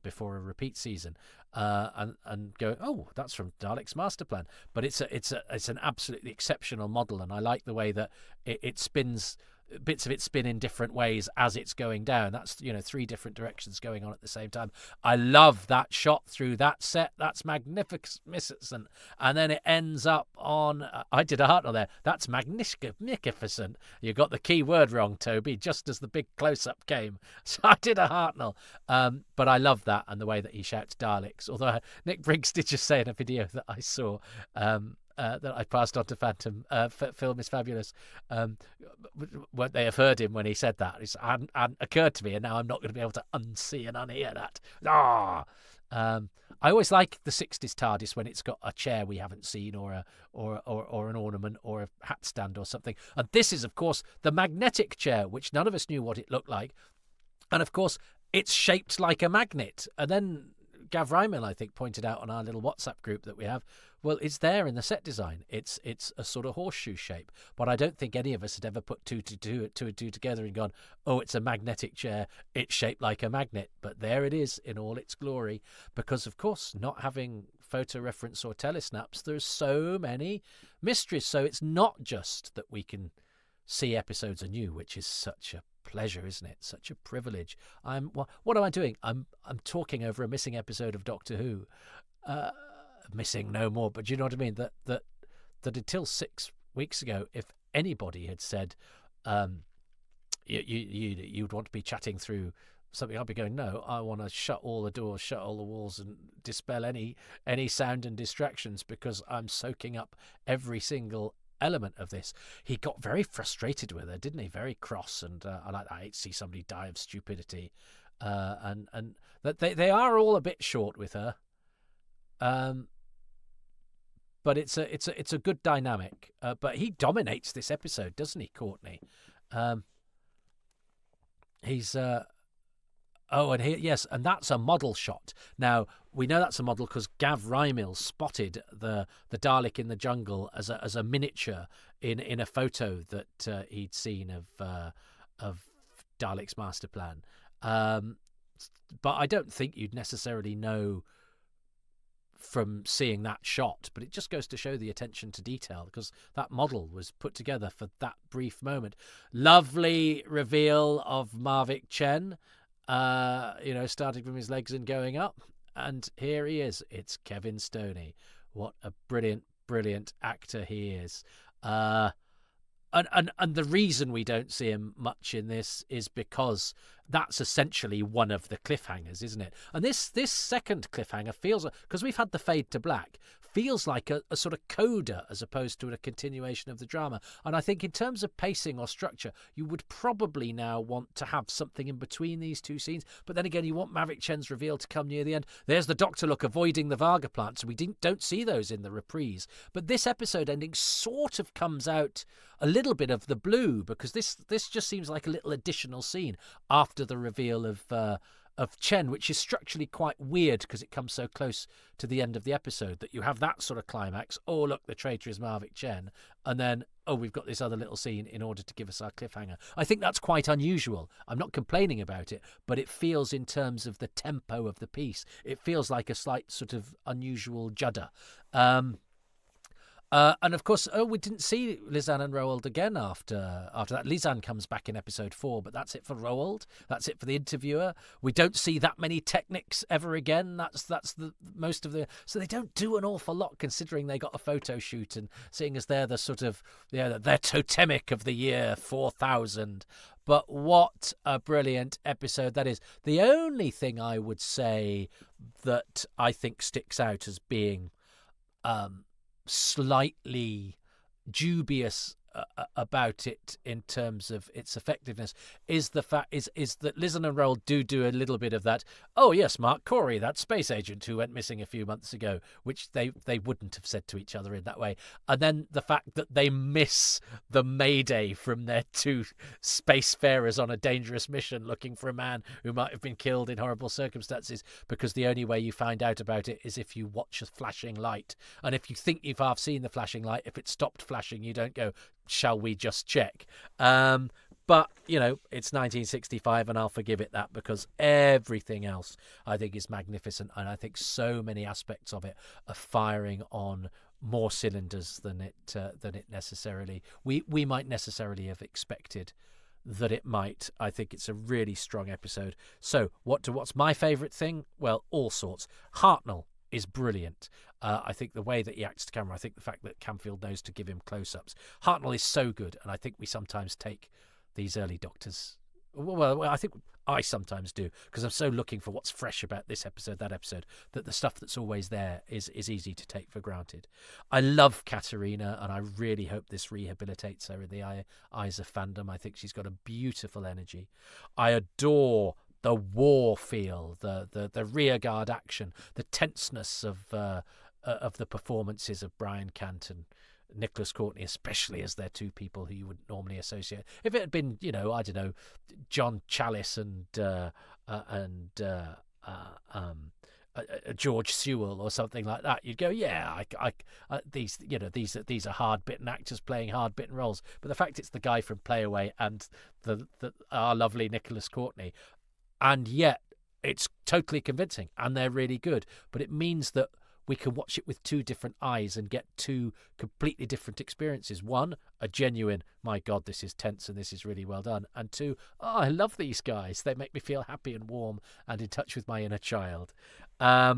before a repeat season, and going, oh, that's from Dalek's Master Plan. But it's an absolutely exceptional model, and I like the way that it spins bits of it spin in different ways as it's going down. That's, 3 different directions going on at the same time. I love that shot through that set. That's magnificent. And then it ends up on, I did a Hartnell there. That's magnificent. You got the key word wrong, Toby, just as the big close-up came. So I did a Hartnell. But I love that and the way that he shouts Daleks. Although Nick Briggs did just say in a video that I saw, that I passed on to Phantom, Film is Fabulous. Won't they have heard him when he said that? It hadn't occurred to me, and now I'm not going to be able to unsee and unhear that. I always like the 60s TARDIS when it's got a chair we haven't seen, or an ornament, or a hat stand or something. And this is, of course, the magnetic chair, which none of us knew what it looked like. And, of course, it's shaped like a magnet. And then Gav Rymill, I think, pointed out on our little WhatsApp group that we have, well, it's there in the set design. It's a sort of horseshoe shape. But I don't think any of us had ever put two and two together and gone, oh, it's a magnetic chair. It's shaped like a magnet. But there it is in all its glory. Because, of course, not having photo reference or telesnaps, there's so many mysteries. So it's not just that we can see episodes anew, which is such a pleasure, isn't it? Such a privilege. What am I doing? I'm talking over a missing episode of Doctor Who. Missing no more, but do you know what I mean? That until 6 weeks ago, if anybody had said you'd want to be chatting through something, I'd be going, no, I want to shut all the doors, shut all the walls, and dispel any sound and distractions, because I'm soaking up every single element of this. He got very frustrated with her, didn't he? Very cross, and I hate to see somebody die of stupidity, and that they are all a bit short with her, but it's a good dynamic. But he dominates this episode, doesn't he, Courtney? He's and that's a model shot. Now we know that's a model because Gav Rymill spotted the Dalek in the jungle as a miniature in a photo that he'd seen of Dalek's master plan. But I don't think you'd necessarily know from seeing that shot, but it just goes to show the attention to detail, because that model was put together for that brief moment. Lovely reveal of Marvick Chen, starting from his legs and going up, and here he is. It's Kevin Stoney. What a brilliant actor he is. And the reason we don't see him much in this is because that's essentially one of the cliffhangers, isn't it? And this second cliffhanger feels, because we've had the fade to black, feels like a sort of coda as opposed to a continuation of the drama. And I think in terms of pacing or structure, you would probably now want to have something in between these two scenes. But then again, you want Marvick Chen's reveal to come near the end. There's the Doctor look avoiding the Varga plant, so we don't see those in the reprise. But this episode ending sort of comes out a little bit of the blue, because this just seems like a little additional scene after the reveal of Chen, which is structurally quite weird because it comes so close to the end of the episode that you have that sort of climax. Oh, look, the traitor is Marvick Chen. And then, oh, we've got this other little scene in order to give us our cliffhanger. I think that's quite unusual. I'm not complaining about it, but it feels, in terms of the tempo of the piece, it feels like a slight sort of unusual judder. And of course, we didn't see Lisanne and Roald again after that. Lisanne comes back in episode 4, but that's it for Roald. That's it for the interviewer. We don't see that many technics ever again. That's the most of the. So they don't do an awful lot, considering they got a photo shoot, and seeing as they're the sort of they're totemic of the year 4000. But what a brilliant episode that is. The only thing I would say that I think sticks out as being slightly dubious about it in terms of its effectiveness is the fact is that Lisanne and Roald do a little bit of that. Oh yes, Mark Corey, that space agent who went missing a few months ago, which they wouldn't have said to each other in that way. And then the fact that they miss the mayday from their two spacefarers on a dangerous mission looking for a man who might have been killed in horrible circumstances, because the only way you find out about it is if you watch a flashing light. And if you think you've half seen the flashing light, if it stopped flashing, you don't go, shall we just check? But, it's 1965, and I'll forgive it that, because everything else I think is magnificent, and I think so many aspects of it are firing on more cylinders than it necessarily we might necessarily have expected that it might. I think it's a really strong episode. So what's my favourite thing? Well, all sorts. Hartnell is brilliant. I think the way that he acts to camera, I think the fact that Camfield knows to give him close-ups. Hartnell is so good, and I think we sometimes take these early Doctors. Well, I think I sometimes do, because I'm so looking for what's fresh about this episode, that episode, that the stuff that's always there is easy to take for granted. I love Katerina, and I really hope this rehabilitates her in the eyes of fandom. I think she's got a beautiful energy. I adore the war feel, the rearguard action, the tenseness of the performances of Brian Cant and Nicholas Courtney, especially as they're two people who you wouldn't normally associate. If it had been, I don't know, John Challis and George Sewell or something like that, you'd go, yeah, these are hard-bitten actors playing hard-bitten roles. But the fact it's the guy from Playaway and our lovely Nicholas Courtney, and yet it's totally convincing and they're really good. But it means that we can watch it with two different eyes and get two completely different experiences. One, a genuine, my God, this is tense and this is really well done. And two, I love these guys. They make me feel happy and warm and in touch with my inner child. I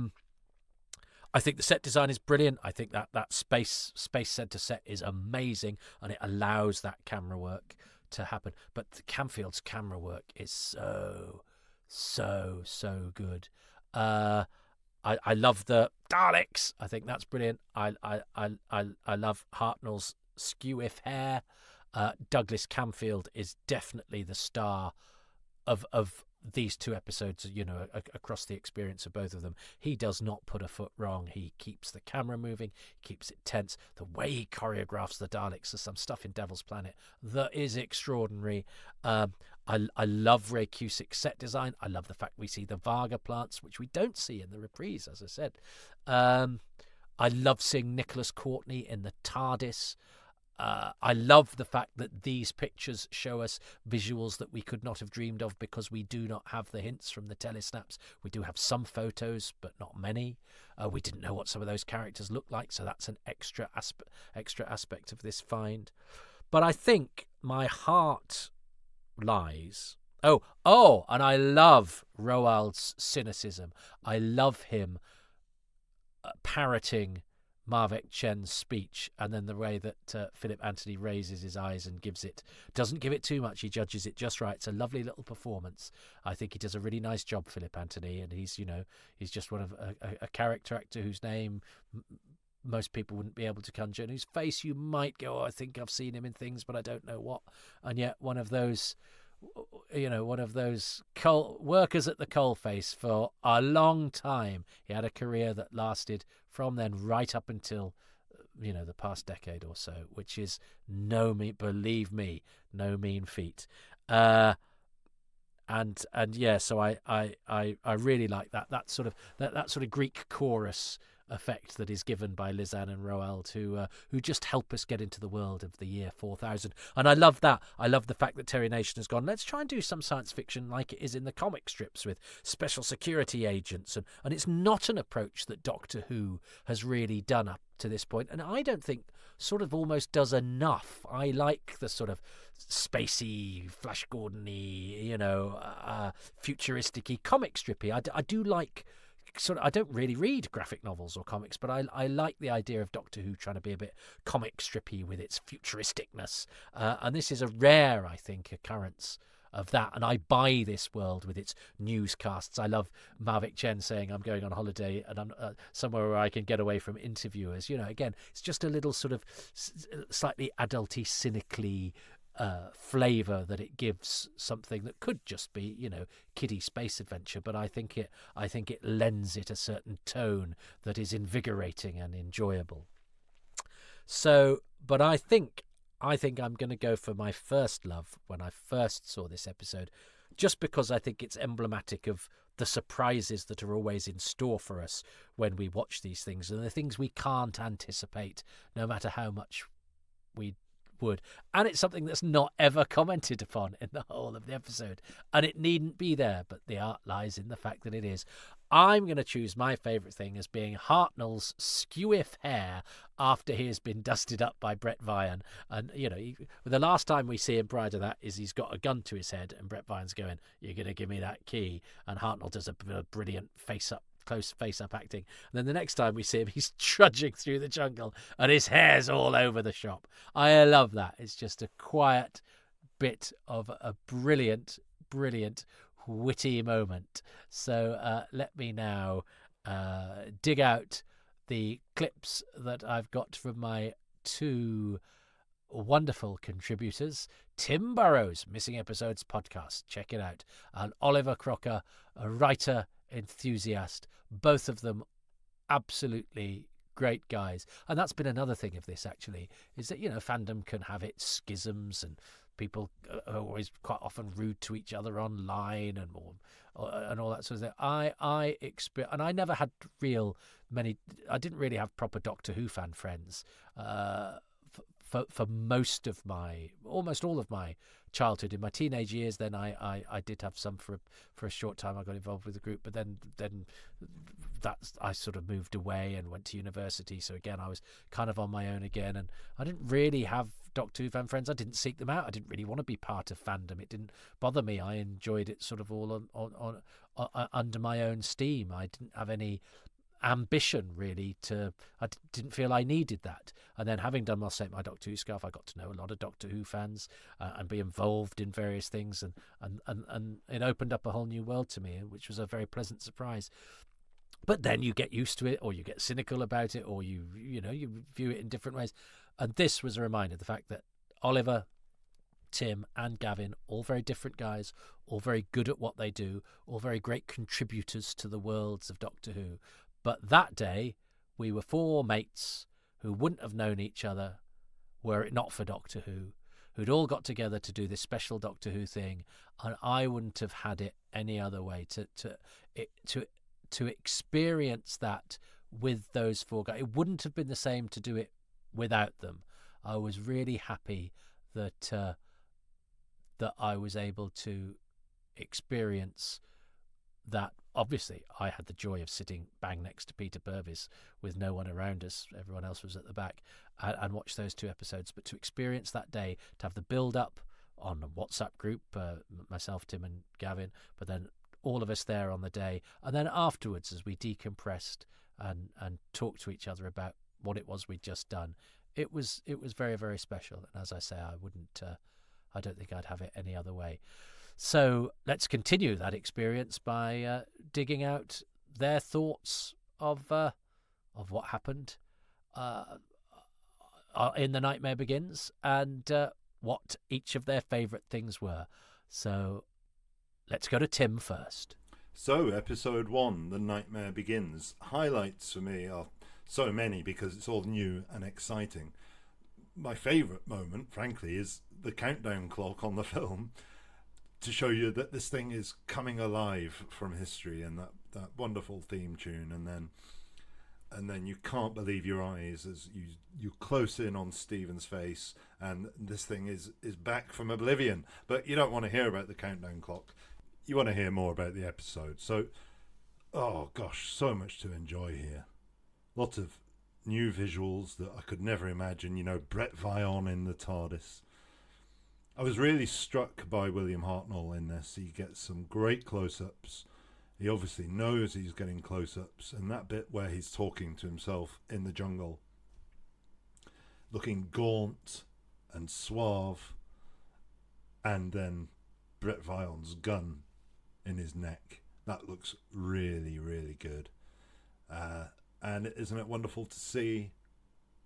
think the set design is brilliant. I think that space center set is amazing, and it allows that camera work to happen. But Camfield's camera work is so good. I love the Daleks. I think that's brilliant. I love Hartnell's skew-if hair. Douglas Camfield is definitely the star of these two episodes, across the experience of both of them. He does not put a foot wrong. He keeps the camera moving, keeps it tense. The way he choreographs the Daleks, there's some stuff in Devil's Planet that is extraordinary. I love Ray Cusick's set design. I love the fact we see the Varga plants, which we don't see in the reprise, as I said. I love seeing Nicholas Courtney in the TARDIS. I love the fact that these pictures show us visuals that we could not have dreamed of, because we do not have the hints from the telesnaps. We do have some photos, but not many. We didn't know what some of those characters looked like, so that's an extra aspect of this find. But I think my heart lies. And I love Roald's cynicism. I love him parroting Marvek Chen's speech, and then the way that Philip Anthony raises his eyes and doesn't give it too much, he judges it just right. It's a lovely little performance. I think he does a really nice job, Philip Anthony, and he's just one of a character actor whose name most people wouldn't be able to conjure, and whose face you might go, I think I've seen him in things, but I don't know what. And yet one of those workers at the coalface for a long time. He had a career that lasted from then right up until the past decade or so, which is no mean feat. So I really like that sort of Greek chorus effect that is given by Lisanne and Roald, who just help us get into the world of the year 4000. And I love that. I love the fact that Terry Nation has gone, let's try and do some science fiction like it is in the comic strips with special security agents, and it's not an approach that Doctor Who has really done up to this point, and I don't think sort of almost does enough. I like the sort of spacey, Flash Gordon-y, futuristic-y, comic strippy. I do like I don't really read graphic novels or comics, but I like the idea of Doctor Who trying to be a bit comic strippy with its futuristicness. And this is a rare, I think, occurrence of that. And I buy this world with its newscasts. I love Marvik Chen saying, I'm going on holiday and I'm somewhere where I can get away from interviewers. Again, it's just a little sort of slightly adulty, cynically flavour that it gives something that could just be, kiddie space adventure, but I think it lends it a certain tone that is invigorating and enjoyable. So, but I think I'm going to go for my first love when I first saw this episode, just because I think it's emblematic of the surprises that are always in store for us when we watch these things, and the things we can't anticipate, no matter how much we would. And it's something that's not ever commented upon in the whole of the episode. And it needn't be there, but the art lies in the fact that it is. I'm going to choose my favourite thing as being Hartnell's skewiff hair after he has been dusted up by Brett Vian. And, you know, the last time we see him prior to that is he's got a gun to his head and Brett Vian's going, "You're going to give me that key." And Hartnell does a brilliant close face-up acting. And then the next time we see him, he's trudging through the jungle and his hair's all over the shop. I love that. It's just a quiet bit of a brilliant, witty moment. So let me now dig out the clips that I've got from my two wonderful contributors, Tim Burrows, Missing Episodes podcast, check it out, and Oliver Crocker, a writer enthusiast, both of them absolutely great guys. And that's been another thing of this, actually, is that, you know, fandom can have its schisms and people are always quite often rude to each other online and all that sort of thing. I never had I didn't really have proper Doctor Who fan friends for almost all of my childhood. In my teenage years, then I did have some for a short time. I got involved with the group, but then I sort of moved away and went to university. So again, I was kind of on my own again, and I didn't really have Doctor Who fan friends. I didn't seek them out. I didn't really want to be part of fandom. It didn't bother me. I enjoyed it sort of all on under my own steam. I didn't have any ambition really I didn't feel I needed that. And then having done my Doctor Who scarf, I got to know a lot of Doctor Who fans and be involved in various things, and it opened up a whole new world to me, which was a very pleasant surprise. But then you get used to it, or you get cynical about it, or you view it in different ways. And this was a reminder of the fact that Oliver, Tim and Gavin, all very different guys, all very good at what they do, all very great contributors to the worlds of Doctor Who. But that day, we were four mates who wouldn't have known each other were it not for Doctor Who, who'd all got together to do this special Doctor Who thing, and I wouldn't have had it any other way to experience that with those four guys. It wouldn't have been the same to do it without them. I was really happy that I was able to experience that. Obviously, I had the joy of sitting bang next to Peter Purvis with no one around us. Everyone else was at the back, and watch those two episodes. But to experience that day, to have the build-up on a WhatsApp group, myself, Tim and Gavin, but then all of us there on the day, and then afterwards as we decompressed and talked to each other about what it was we'd just done, it was very, very special. And as I say, I don't think I'd have it any other way. So let's continue that experience by digging out their thoughts of what happened in The Nightmare Begins, and what each of their favourite things were. So let's go to Tim first. So, episode 1, The Nightmare Begins. Highlights for me are so many because it's all new and exciting. My favourite moment, frankly, is the countdown clock on the film, to show you that this thing is coming alive from history, and that wonderful theme tune, and then you can't believe your eyes as you close in on Stephen's face, and this thing is back from oblivion. But you don't want to hear about the countdown clock. You want to hear more about the episode. So, oh gosh, so much to enjoy here. Lots of new visuals that I could never imagine. You know, Brett Vian in the TARDIS. I was really struck by William Hartnell in this. He gets some great close-ups. He obviously knows he's getting close-ups, and that bit where he's talking to himself in the jungle, looking gaunt and suave, and then Brett Vian's gun in his neck. That looks really, really good. And isn't it wonderful to see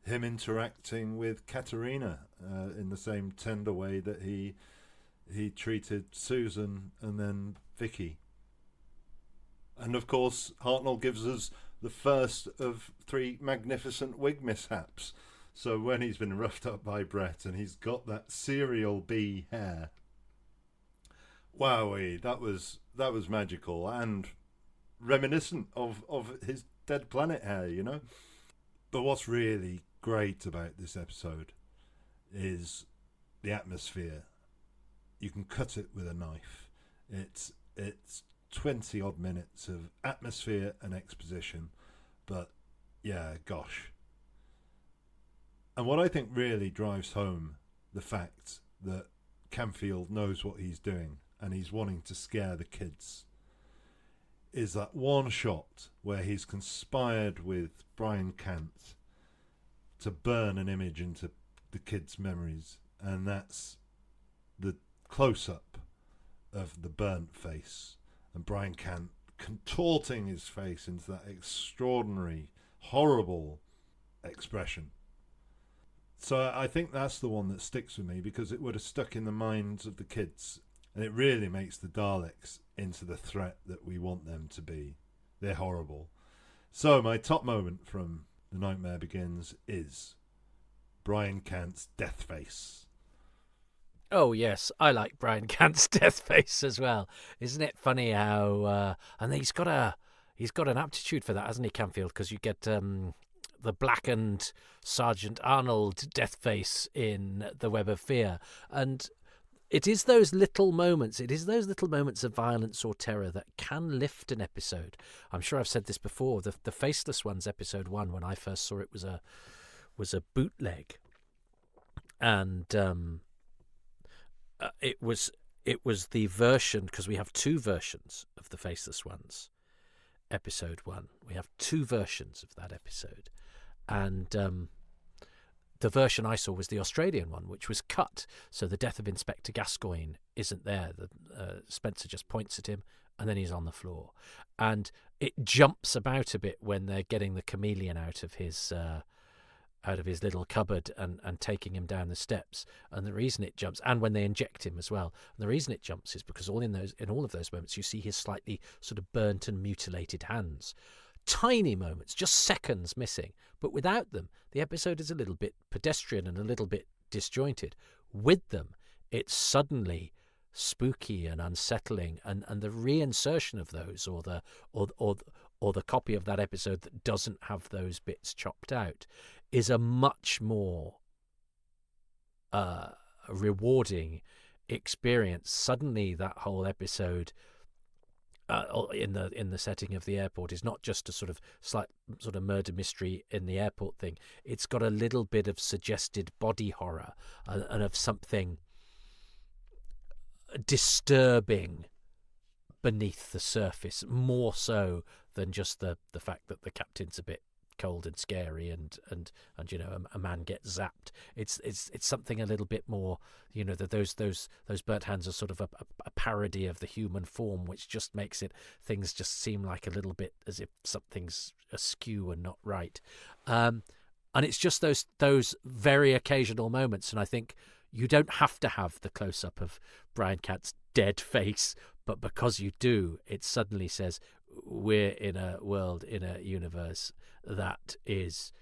him interacting with Katerina in the same tender way that he treated Susan and then Vicky. And of course, Hartnell gives us the first of 3 magnificent wig mishaps. So when he's been roughed up by Brett and he's got that serial B hair, wowee, that was magical and reminiscent of his Dead Planet hair, you know. But what's really great about this episode is the atmosphere. You can cut it with a knife. It's 20 odd minutes of atmosphere and exposition, but yeah, gosh. And what I think really drives home the fact that Camfield knows what he's doing and he's wanting to scare the kids is that one shot where he's conspired with Brian Cant to burn an image into the kids' memories, and that's the close-up of the burnt face and Brian Cant contorting his face into that extraordinary, horrible expression. So I think that's the one that sticks with me, because it would have stuck in the minds of the kids, and it really makes the Daleks into the threat that we want them to be. They're horrible. So my top moment from The Nightmare Begins is Brian Cant's death face. Oh yes, I like Brian Cant's death face as well. Isn't it funny how and he's got an aptitude for that, hasn't he, Camfield? Because you get the blackened Sergeant Arnold death face in The Web of Fear, and it is those little moments. It is those little moments of violence or terror that can lift an episode. I'm sure I've said this before. The Faceless Ones episode 1, when I first saw it, was a bootleg, and it was the version, because we have two versions of the Faceless Ones episode 1. We have two versions of that episode, and the version I saw was the Australian one, which was cut, so the death of Inspector Gascoigne isn't there. Spencer just points at him, and then he's on the floor, and it jumps about a bit when they're getting the chameleon out of his little cupboard and taking him down the steps. And the reason it jumps, and when they inject him as well, and the reason it jumps is because in all of those moments you see his slightly sort of burnt and mutilated hands. Tiny moments, just seconds missing, but without them the episode is a little bit pedestrian and a little bit disjointed. With them, it's suddenly spooky and unsettling, and the reinsertion of those, or the copy of that episode that doesn't have those bits chopped out, is a much more rewarding experience. Suddenly that whole episode in the setting of the airport is not just a sort of murder mystery in the airport thing. It's got a little bit of suggested body horror and of something disturbing beneath the surface, more so than just the fact that the captain's a bit cold and scary and you know, a man gets zapped. It's something a little bit more, you know, that those burnt hands are sort of a parody of the human form, which just makes things just seem like a little bit as if something's askew and not right. And it's just those very occasional moments, and I think you don't have to have the close-up of Brian Cant's dead face, but because you do, it suddenly says we're in a world, in a universe that is,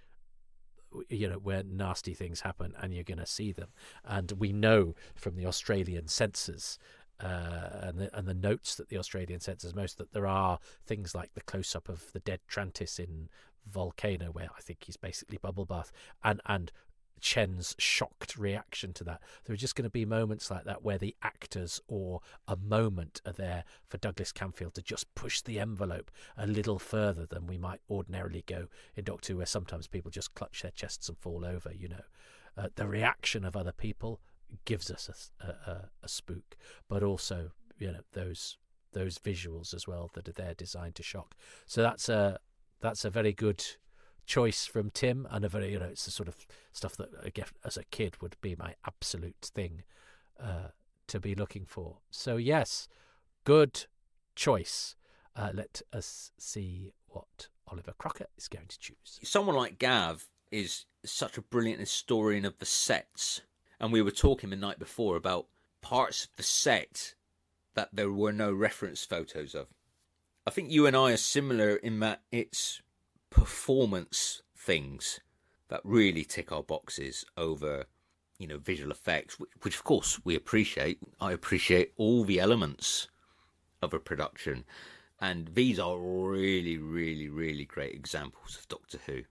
you know, where nasty things happen and you're going to see them. And we know from the Australian censors and the notes that the Australian censors most, that there are things like the close-up of the dead Trantis in Volcano, where I think he's basically bubble bath, and Chen's shocked reaction to that. There are just going to be moments like that where the actors or a moment are there for Douglas Camfield to just push the envelope a little further than we might ordinarily go in Doctor Who, where sometimes people just clutch their chests and fall over, you know. The reaction of other people gives us a spook, but also, you know, those visuals as well that are there designed to shock. So that's a very good choice from Tim, and a very, you know, it's the sort of stuff that I guess as a kid would be my absolute thing to be looking for. So yes, good choice. Let us see what Oliver Crocker is going to choose. Someone like Gav is such a brilliant historian of the sets, and we were talking the night before about parts of the set that there were no reference photos of. I think you and I are similar in that it's performance things that really tick our boxes over, you know, visual effects, which of course we appreciate. I appreciate all the elements of a production, and these are really, really, really great examples of Doctor Who.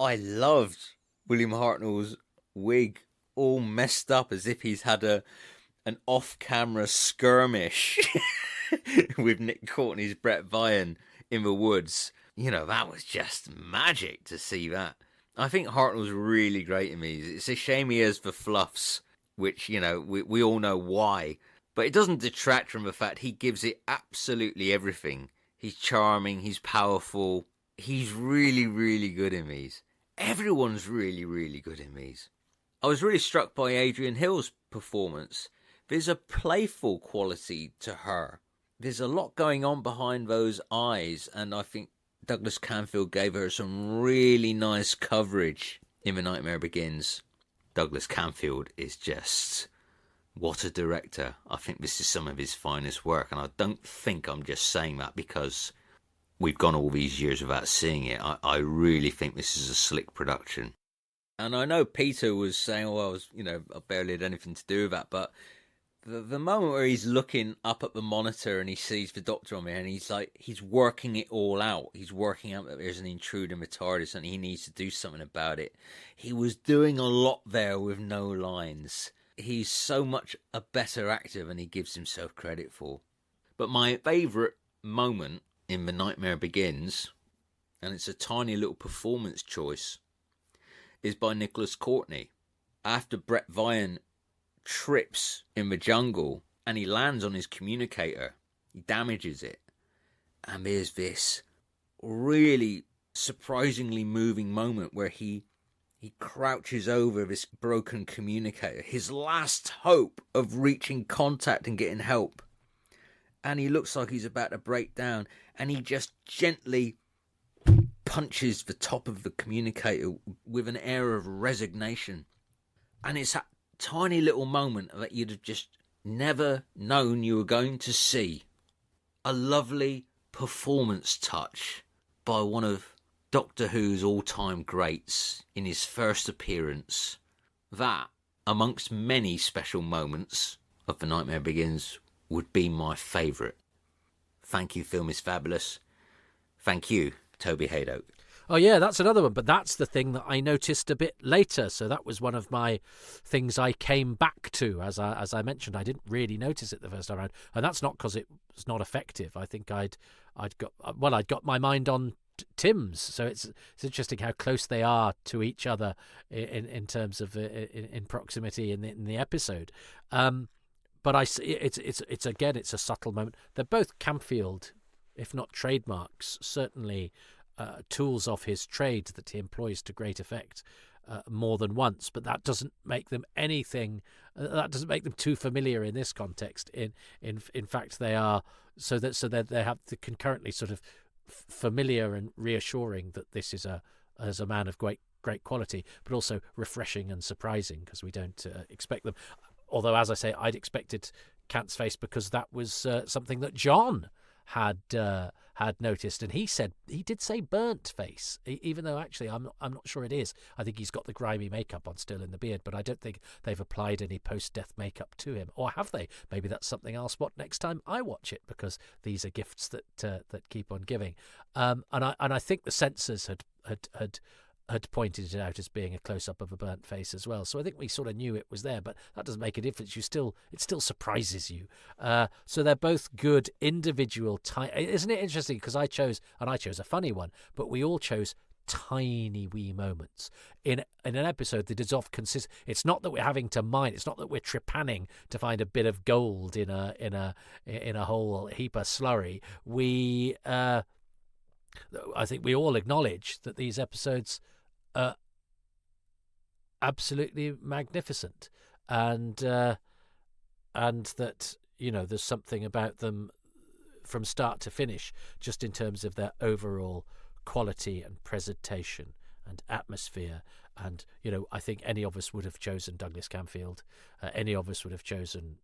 I loved William Hartnell's wig all messed up as if he's had an off-camera skirmish with Nick Courtney's Brett Vian in the woods. You know, that was just magic to see that. I think Hartnell's really great in these. It's a shame he has the fluffs, which, you know, we all know why. But it doesn't detract from the fact he gives it absolutely everything. He's charming, he's powerful. He's really, really good in these. Everyone's really, really good in these. I was really struck by Adrian Hill's performance. There's a playful quality to her. There's a lot going on behind those eyes, and I think Douglas Camfield gave her some really nice coverage in The Nightmare Begins. Douglas Camfield is just... what a director. I think this is some of his finest work, and I don't think I'm just saying that because we've gone all these years without seeing it. I really think this is a slick production. And I know Peter was saying, well, I barely had anything to do with that, but the moment where he's looking up at the monitor and he sees the doctor on there and he's working it all out. He's working out that there's an intruder in the TARDIS and he needs to do something about it. He was doing a lot there with no lines. He's so much a better actor than he gives himself credit for. But my favourite moment in The Nightmare Begins, and it's a tiny little performance choice, is by Nicholas Courtney. After Brett Vian trips in the jungle and he lands on his communicator, he damages it, and there's this really surprisingly moving moment where he crouches over this broken communicator, his last hope of reaching contact and getting help, and he looks like he's about to break down, and he just gently punches the top of the communicator with an air of resignation. And it's that tiny little moment that you'd have just never known you were going to see. A lovely performance touch by one of Doctor Who's all-time greats in his first appearance. That, amongst many special moments of The Nightmare Begins, would be my favourite. Thank you, Film is Fabulous. Thank you, Toby Haydock. Oh, yeah, that's another one. But that's the thing that I noticed a bit later. So that was one of my things I came back to. As I mentioned, I didn't really notice it the first time around. And that's not because it was not effective. I think I'd got my mind on Tim's. So it's interesting how close they are to each other in terms of in proximity in the episode. But it's again, it's a subtle moment. They're both Camfield, if not trademarks, certainly tools of his trade that he employs to great effect more than once. But that doesn't make them anything. That doesn't make them too familiar in this context. In fact, they are so they have the concurrently sort of familiar and reassuring that this is a man of great quality, but also refreshing and surprising because we don't expect them. Although, as I say, I'd expected Cat's face because that was something that John had noticed, and he did say burnt face, even though actually I'm not sure it is. I think he's got the grimy makeup on still in the beard, but I don't think they've applied any post-death makeup to him, or have they? Maybe that's something I'll spot next time I watch it, because these are gifts that keep on giving. And I think the censors had pointed it out as being a close-up of a burnt face as well. So I think we sort of knew it was there, but that doesn't make a difference. It still surprises you. So they're both good individual Isn't it interesting? Because I chose a funny one, but we all chose tiny wee moments in an episode that is of consist. It's not that we're having to mine. It's not that we're trepanning to find a bit of gold in a whole heap of slurry. I think we all acknowledge that these episodes are absolutely magnificent, and that there's something about them from start to finish, just in terms of their overall quality and presentation and atmosphere. And I think any of us would have chosen Douglas Camfield, any of us would have chosen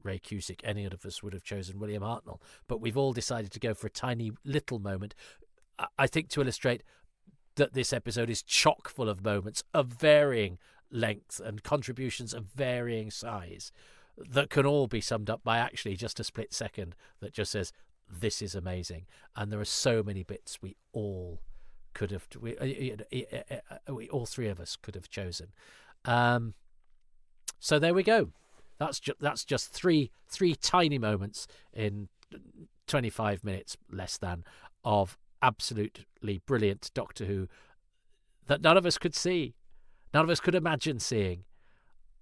Ray Cusick, any of us would have chosen William Hartnell, but we've all decided to go for a tiny little moment, I think, to illustrate that this episode is chock full of moments of varying length and contributions of varying size that can all be summed up by actually just a split second that just says, this is amazing. And there are so many bits we all could have, we all three of us could have chosen. So there we go. That's just three tiny moments in 25 minutes, less than, of absolutely brilliant Doctor Who that none of us could see, none of us could imagine seeing,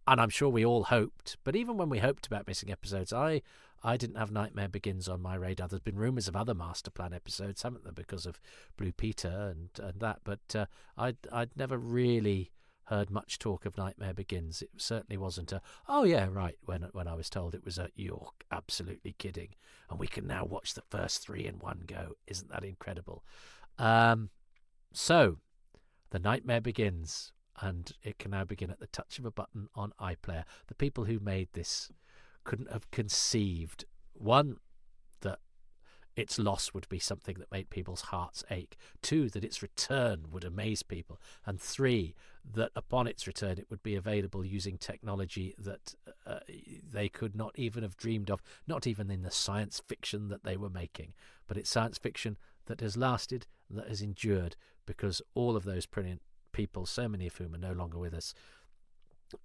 and I'm sure we all hoped. But even when we hoped about missing episodes, I didn't have Nightmare Begins on my radar. There's been rumours of other Master Plan episodes, haven't there, because of Blue Peter and that. But I'd never really heard much talk of Nightmare Begins. It certainly wasn't oh yeah, right, when I was told it was you're absolutely kidding, and we can now watch the first 3 in one go. Isn't that incredible? So the Nightmare begins, and it can now begin at the touch of a button on iPlayer. The people who made this couldn't have conceived, one, that its loss would be something that made people's hearts ache, 2, that its return would amaze people, and 3, that upon its return it would be available using technology that they could not even have dreamed of, not even in the science fiction that they were making. But it's science fiction that has lasted, that has endured, because all of those brilliant people, so many of whom are no longer with us,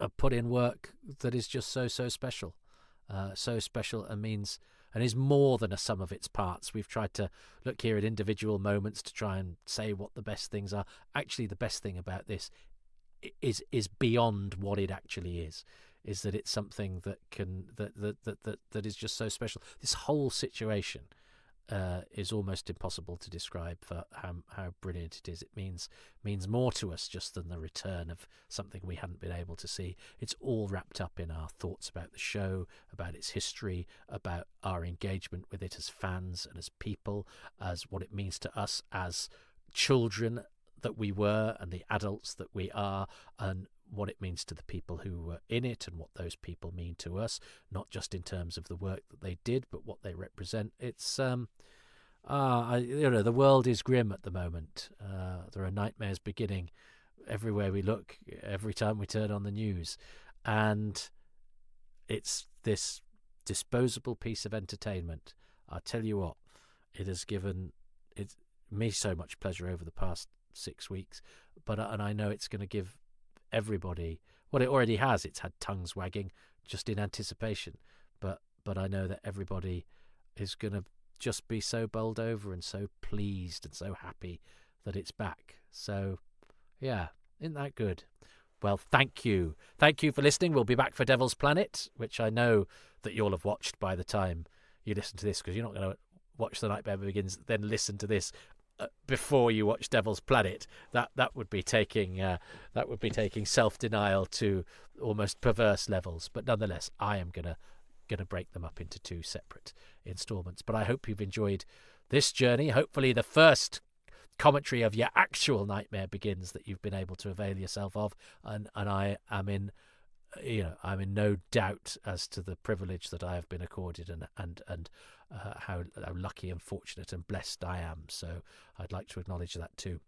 have put in work that is just so special. So special, and means and is more than a sum of its parts. We've tried to look here at individual moments to try and say what the best things are. Actually, the best thing about this is beyond what it actually is that it's something that can that is just so special. This whole situation is almost impossible to describe for how brilliant it is. It means more to us just than the return of something we hadn't been able to see. It's all wrapped up in our thoughts about the show, about its history, about our engagement with it as fans and as people, as what it means to us as children that we were and the adults that we are, and what it means to the people who were in it and what those people mean to us, not just in terms of the work that they did, but what they represent. It's the world is grim at the moment. There are nightmares beginning everywhere we look, every time we turn on the news, and it's this disposable piece of entertainment. I tell you what, it has given me so much pleasure over the past 6 weeks, and I know it's going to give everybody what it already has. It's had tongues wagging just in anticipation, but I know that everybody is going to just be so bowled over and so pleased and so happy that it's back. So yeah, isn't that good? Well, thank you for listening. We'll be back for Devil's Planet, which I know that you'll have watched by the time you listen to this, because you're not going to watch The Nightmare Begins then listen to this before you watch Devil's Planet. That would be taking self-denial to almost perverse levels. But nonetheless, I am gonna break them up into 2 separate installments. But I hope you've enjoyed this journey. Hopefully, the first commentary of your actual Nightmare Begins that you've been able to avail yourself of, and I am in no doubt as to the privilege that I have been accorded, and how lucky and fortunate and blessed I am. So I'd like to acknowledge that too.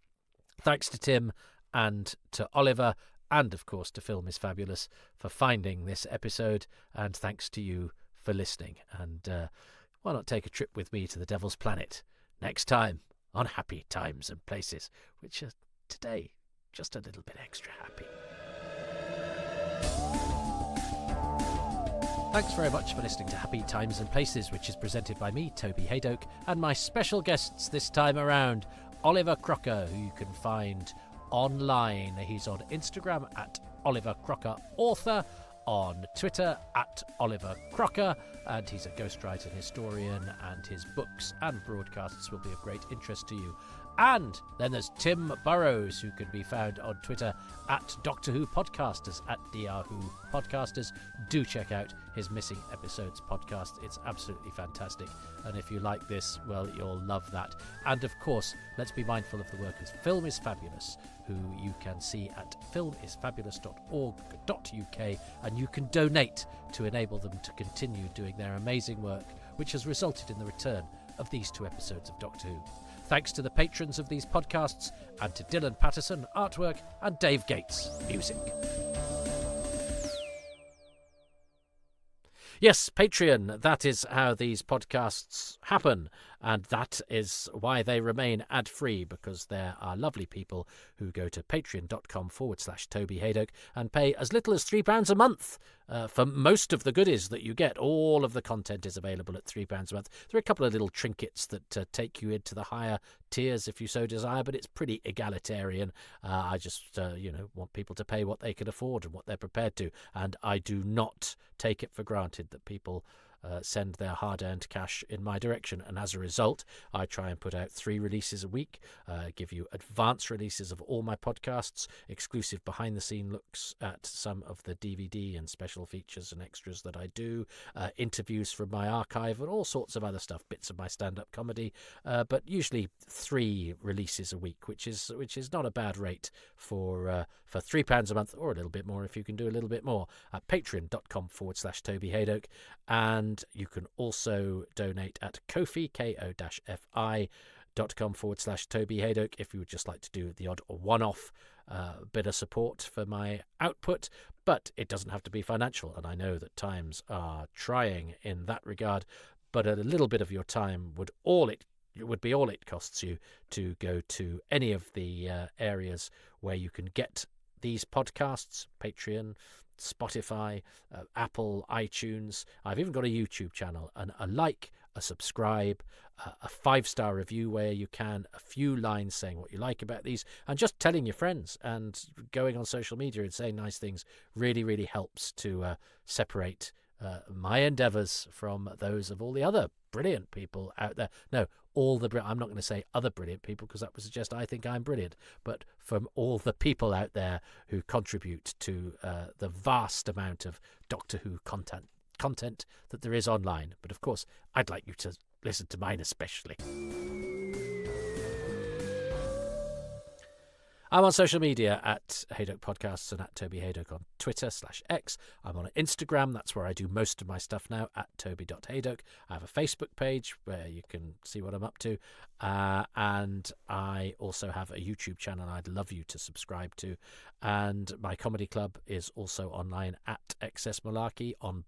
Thanks to Tim and to Oliver, and of course to Film is Fabulous for finding this episode, and thanks to you for listening. And why not take a trip with me to the Devil's Planet next time on Happy Times and Places, which are today just a little bit extra happy. Thanks very much for listening to Happy Times and Places, which is presented by me, Toby Haydoke, and my special guests this time around, Oliver Crocker, who you can find online. He's on Instagram at Oliver Crocker Author, on Twitter at Oliver Crocker, and he's a ghostwriter and historian, and his books and broadcasts will be of great interest to you. And then there's Tim Burrows, who can be found on Twitter at Doctor Who Podcasters, at DR Who Podcasters. Do check out his Missing Episodes podcast. It's absolutely fantastic. And if you like this, well, you'll love that. And of course, let's be mindful of the work of Film is Fabulous, who you can see at filmisfabulous.org.uk, and you can donate to enable them to continue doing their amazing work, which has resulted in the return of these 2 episodes of Doctor Who. Thanks to the patrons of these podcasts, and to Dylan Patterson, artwork, and Dave Gates, music. Yes, Patreon, that is how these podcasts happen. And that is why they remain ad-free, because there are lovely people who go to patreon.com/Toby Haydock and pay as little as £3 a month for most of the goodies that you get. All of the content is available at £3 a month. There are a couple of little trinkets that take you into the higher tiers if you so desire, but it's pretty egalitarian. I just want people to pay what they can afford and what they're prepared to, and I do not take it for granted that people send their hard-earned cash in my direction, and as a result I try and put out 3 releases a week, give you advance releases of all my podcasts, exclusive behind-the-scene looks at some of the DVD and special features and extras that I do, interviews from my archive, and all sorts of other stuff, bits of my stand-up comedy, but usually 3 releases a week, which is not a bad rate for £3 a month, or a little bit more if you can do a little bit more, at patreon.com/Toby Haydock. And you can also donate at Ko-fi, ko-fi.com/Toby Haydock, if you would just like to do the odd one-off bit of support for my output. But it doesn't have to be financial, and I know that times are trying in that regard, but a little bit of your time would be all it costs you to go to any of the areas where you can get these podcasts: Patreon, Spotify, Apple, iTunes. I've even got a YouTube channel, and a like, a subscribe, a 5-star review where you can, a few lines saying what you like about these, and just telling your friends and going on social media and saying nice things really, really helps to separate my endeavours from those of all the other brilliant people out there. No, I'm not going to say other brilliant people, because that would suggest I think I'm brilliant, but from all the people out there who contribute to the vast amount of Doctor Who content that there is online. But of course, I'd like you to listen to mine especially. I'm on social media at Haydock Podcasts and at Toby Haydock on Twitter/X. I'm on Instagram. That's where I do most of my stuff now, at Toby.Haydock. I have a Facebook page where you can see what I'm up to. And I also have a YouTube channel I'd love you to subscribe to. And my comedy club is also online at Excess Malarkey on...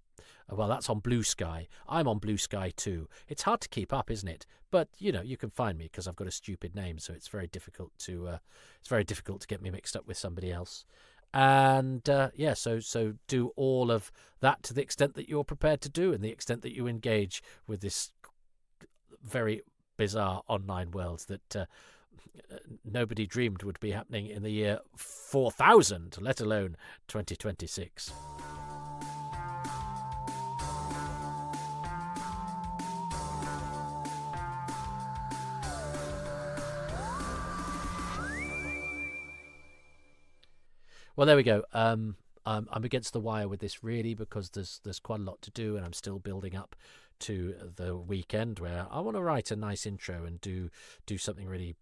Well, that's on Blue Sky. I'm on Blue Sky too. It's hard to keep up, isn't it? But you can find me because I've got a stupid name, so it's very difficult to get me mixed up with somebody else. And so do all of that to the extent that you're prepared to do, and the extent that you engage with this very bizarre online world that nobody dreamed would be happening in the year 4000, let alone 2026. Well, there we go. I'm against the wire with this, really, because there's quite a lot to do, and I'm still building up to the weekend where I want to write a nice intro and do something really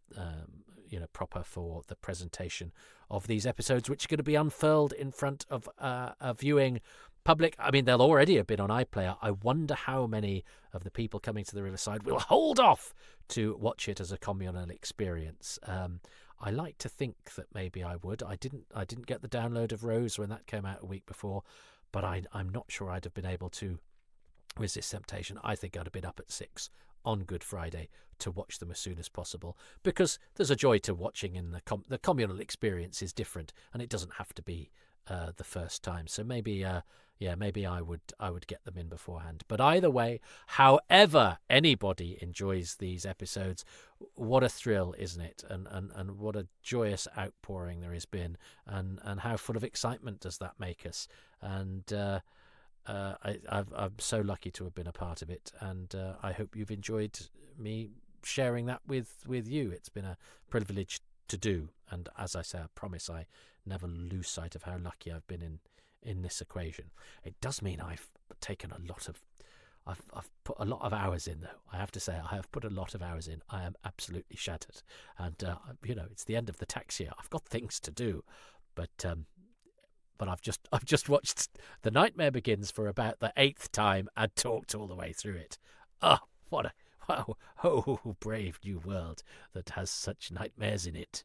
proper for the presentation of these episodes, which are going to be unfurled in front of a viewing public. I mean, they'll already have been on iPlayer. I wonder how many of the people coming to the Riverside will hold off to watch it as a communal experience. I like to think that maybe I would. I didn't get the download of Rose when that came out a week before, but I'm not sure I'd have been able to resist temptation. I think I'd have been up at 6 on Good Friday to watch them as soon as possible, because there's a joy to watching in the communal experience is different, and it doesn't have to be the first time. So maybe I would get them in beforehand. But either way, however anybody enjoys these episodes, what a thrill, isn't it? And what a joyous outpouring there has been, and how full of excitement does that make us? And I'm so lucky to have been a part of it, and I hope you've enjoyed me sharing that with you. It's been a privilege to do, and as I say, I promise I never lose sight of how lucky I've been in this equation. It does mean I've put a lot of hours in, though. I have to say, I have put a lot of hours in. I am absolutely shattered, and it's the end of the tax year. I've got things to do, but I've just watched The Nightmare Begins for about the 8th time and talked all the way through it. Oh, brave new world that has such nightmares in it.